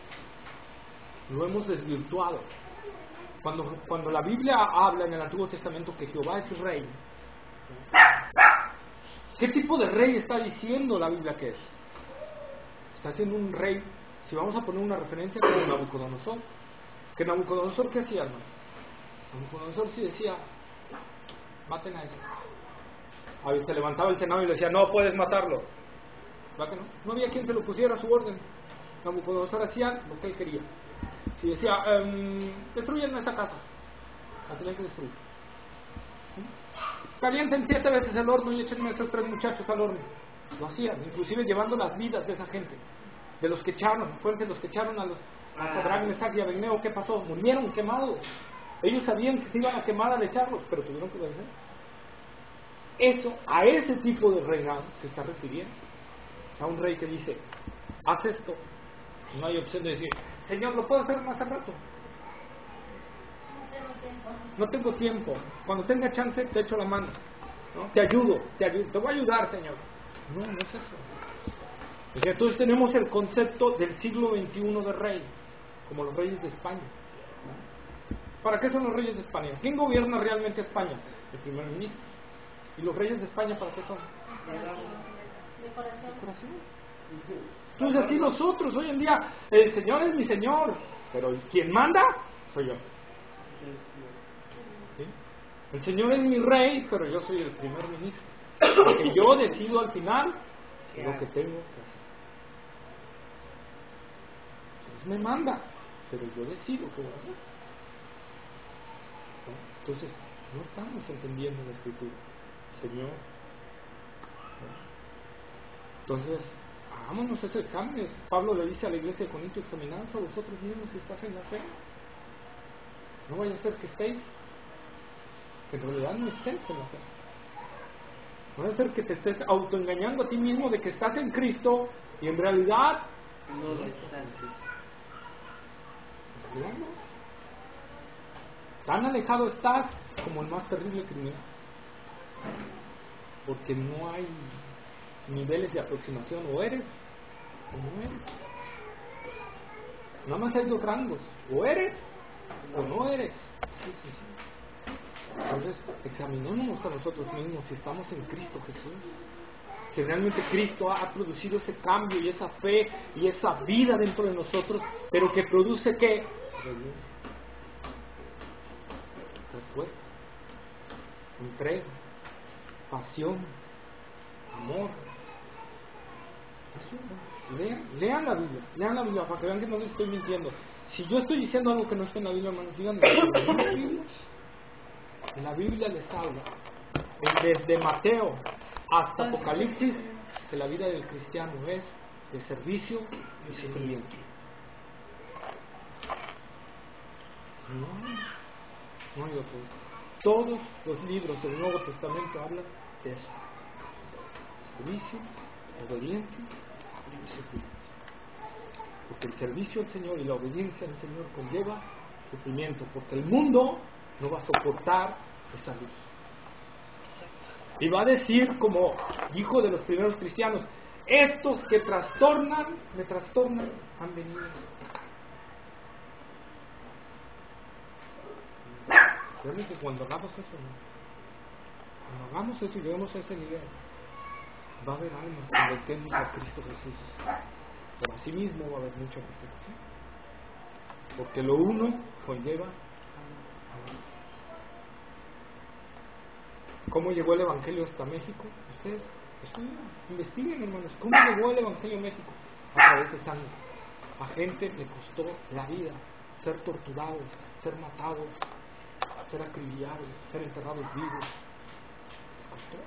lo hemos desvirtuado. Cuando la Biblia habla en el Antiguo Testamento que Jehová es rey, ¿qué tipo de rey está diciendo la Biblia que es? Está siendo un rey, si vamos a poner una referencia, como Nabucodonosor. ¿Que Nabucodonosor qué hacía, hermano? Nabucodonosor sí decía, maten a ese. A ver, se levantaba el Senado y le decía, no puedes matarlo. ¿Verdad que no? No había quien se lo pusiera a su orden. Nabucodonosor hacía lo que él quería. Si decía, destruyen esta casa, la tenían que destruir. Calienten 7 veces el horno y échenme a esos 3 muchachos al horno. Lo hacían, inclusive llevando las vidas de esa gente, de los que echaron. Acuérdense, los que echaron a Sadrach, Mesach y Abednego, ¿qué pasó? Murieron quemados. Ellos sabían que se iban a quemar al echarlos, pero tuvieron que obedecer. Eso, a ese tipo de reinado se está refiriendo. A un rey que dice, haz esto. No hay opción de decir, Señor, ¿lo puedo hacer más al rato? No tengo tiempo. Cuando tenga chance te echo la mano, ¿no? Te ayudo, te voy a ayudar, Señor. No es eso. Entonces tenemos el concepto del siglo XXI de rey, como los reyes de España. ¿Para qué son los reyes de España? ¿Quién gobierna realmente España? El primer ministro. ¿Y los reyes de España para qué son? Decoración. Entonces así nosotros hoy en día, el Señor es mi Señor, pero quien manda soy yo. ¿Sí? El Señor es mi rey, pero yo soy el primer ministro. Porque yo decido al final lo que tengo que hacer. Entonces me manda, pero yo decido qué voy a hacer. ¿Sí? Entonces no estamos entendiendo la Escritura. Señor. Entonces, hagámonos estos exámenes. Pablo le dice a la iglesia de Corinto, examinaos a vosotros mismos si estás en la fe. No vaya a ser que estéis, que en realidad no estés en la fe. No vaya a ser que te estés autoengañando a ti mismo de que estás en Cristo y en realidad no lo estás. No. Tan alejado estás como el más terrible criminal. Porque no hay niveles de aproximación, o eres o no eres. Nada más hay 2 rangos, o eres o no eres. Entonces examinémonos a nosotros mismos si estamos en Cristo Jesús, si realmente Cristo ha producido ese cambio y esa fe y esa vida dentro de nosotros, pero que produce ¿qué? Respuesta, entrega, pasión, amor. Lean la Biblia para que vean que no les estoy mintiendo. Si yo estoy diciendo algo que no está en la Biblia, hermanos, díganme. En la Biblia les habla, desde Mateo hasta Apocalipsis, que la vida del cristiano es de servicio y sufrimiento. No hay otro. Todos los libros del Nuevo Testamento hablan de eso: servicio, obediencia y sufrimiento. Porque el servicio al Señor y la obediencia al Señor conlleva sufrimiento, porque el mundo no va a soportar esa luz. Y va a decir, como dijo de los primeros cristianos, estos que me trastornan, han venido. Realmente cuando hagamos eso, cuando hagamos eso y lleguemos a ese nivel, va a haber almas que convertemos a Cristo Jesús. Pero así mismo va a haber mucha persecución. Porque lo uno conlleva al otro. ¿Cómo llegó el Evangelio hasta México? Ustedes estudian, investiguen, hermanos. ¿Cómo llegó el Evangelio a México? A través de sangre. A gente le costó la vida ser torturados, ser matados, ser acribillados, ser enterrados vivos. Les costó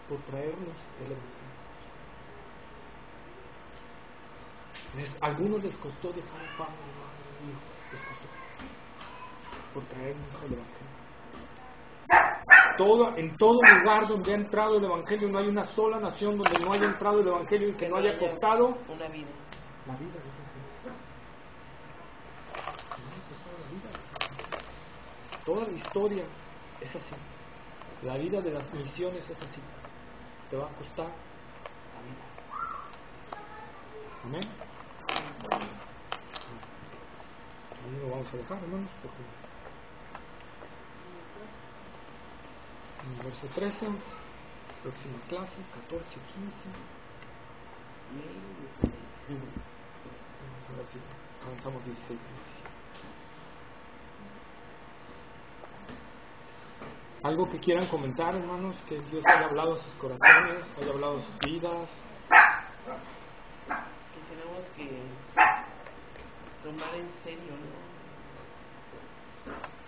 por traernos el Evangelio. Algunos les costó dejar a padre, hermano, hijos, les costó por traernos el Evangelio. En todo lugar donde ha entrado el Evangelio, no hay una sola nación donde no haya entrado el Evangelio y que no haya costado una vida. La vida de Jesús. Toda la historia es así. La vida de las misiones es así. Te va a costar la vida. Amén. Ahí lo vamos a dejar, hermanos, porque en el verso 13, próxima clase, 14, 15. Vamos a ver si avanzamos 16, 17. Algo que quieran comentar, hermanos, que Dios haya hablado a sus corazones, haya hablado a sus vidas. Que tenemos que tomar en serio, ¿no?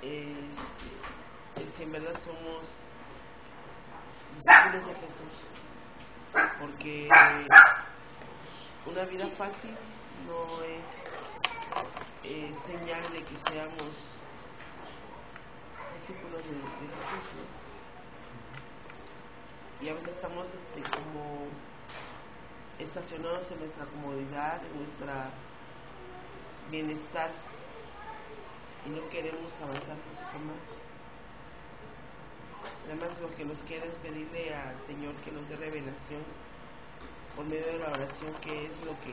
Que en verdad somos discípulos de Jesús, porque una vida fácil no es señal de que seamos discípulos de Jesús, ¿no? Y a veces estamos como estacionados en nuestra comodidad, en nuestro bienestar, y no queremos avanzar un poco más. Además, lo que nos queda es pedirle al Señor que nos dé revelación por medio de la oración, que es lo que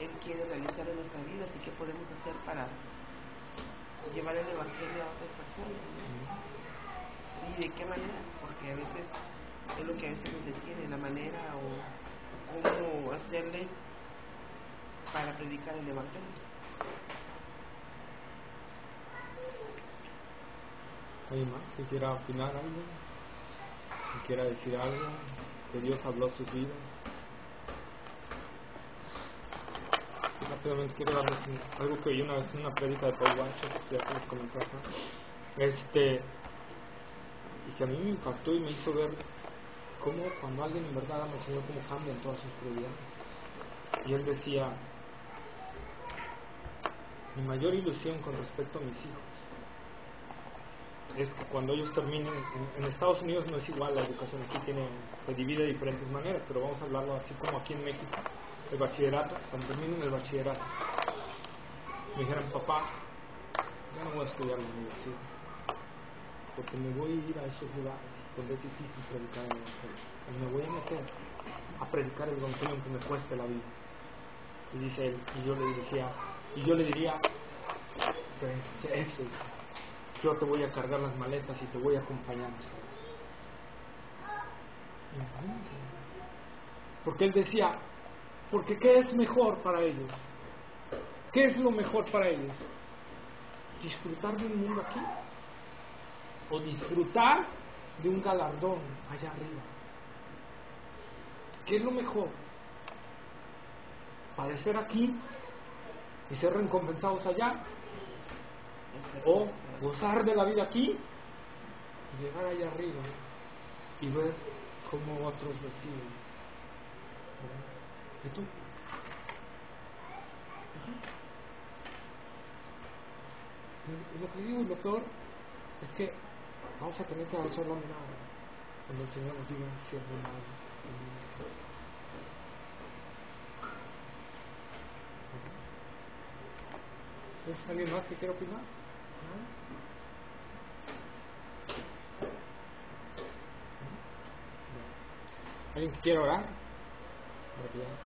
Él quiere realizar en nuestra vida, así que podemos hacer para llevar el Evangelio a otras personas, ¿no? ¿Y de qué manera? Porque a veces es lo que a veces nos detiene, la manera o cómo hacerle para predicar el Evangelio. ¿Alguien más que quiera opinar algo? ¿Que quiera decir algo? ¿Que Dios habló a sus vidas? Rápidamente quiero darles algo que oí una vez en una prédica de Paul Wancho, que ya se los comenté acá. Y que a mí me impactó y me hizo ver cómo cuando alguien en verdad ama al Señor, cómo cambian todas sus prioridades. Y él decía, mi mayor ilusión con respecto a mis hijos es que cuando ellos terminen, en Estados Unidos no es igual la educación, aquí se divide de diferentes maneras, pero vamos a hablarlo así como aquí en México, el bachillerato, cuando terminen el bachillerato, me dijeran, papá, ya no voy a estudiar en la universidad, porque me voy a ir a esos lugares donde es difícil predicar el Evangelio, y me voy a meter a predicar el Evangelio aunque me cueste la vida. Y dice él, y yo le diría, eso, yo te voy a cargar las maletas y te voy a acompañar. Porque él decía, porque ¿qué es mejor para ellos? ¿Qué es lo mejor para ellos? ¿Disfrutar de un mundo aquí? ¿O disfrutar de un galardón allá arriba? ¿Qué es lo mejor? ¿Padecer aquí y ser recompensados allá? ¿O gozar de la vida aquí y llegar allá arriba y ver cómo otros reciben? ¿Y tú? Y lo que digo, lo peor es que vamos a tener que agachar la mirada cuando el Señor nos diga cierto nada. ¿Entonces alguien más que quiera opinar? ¿No? ¿Alguien que quiera orar?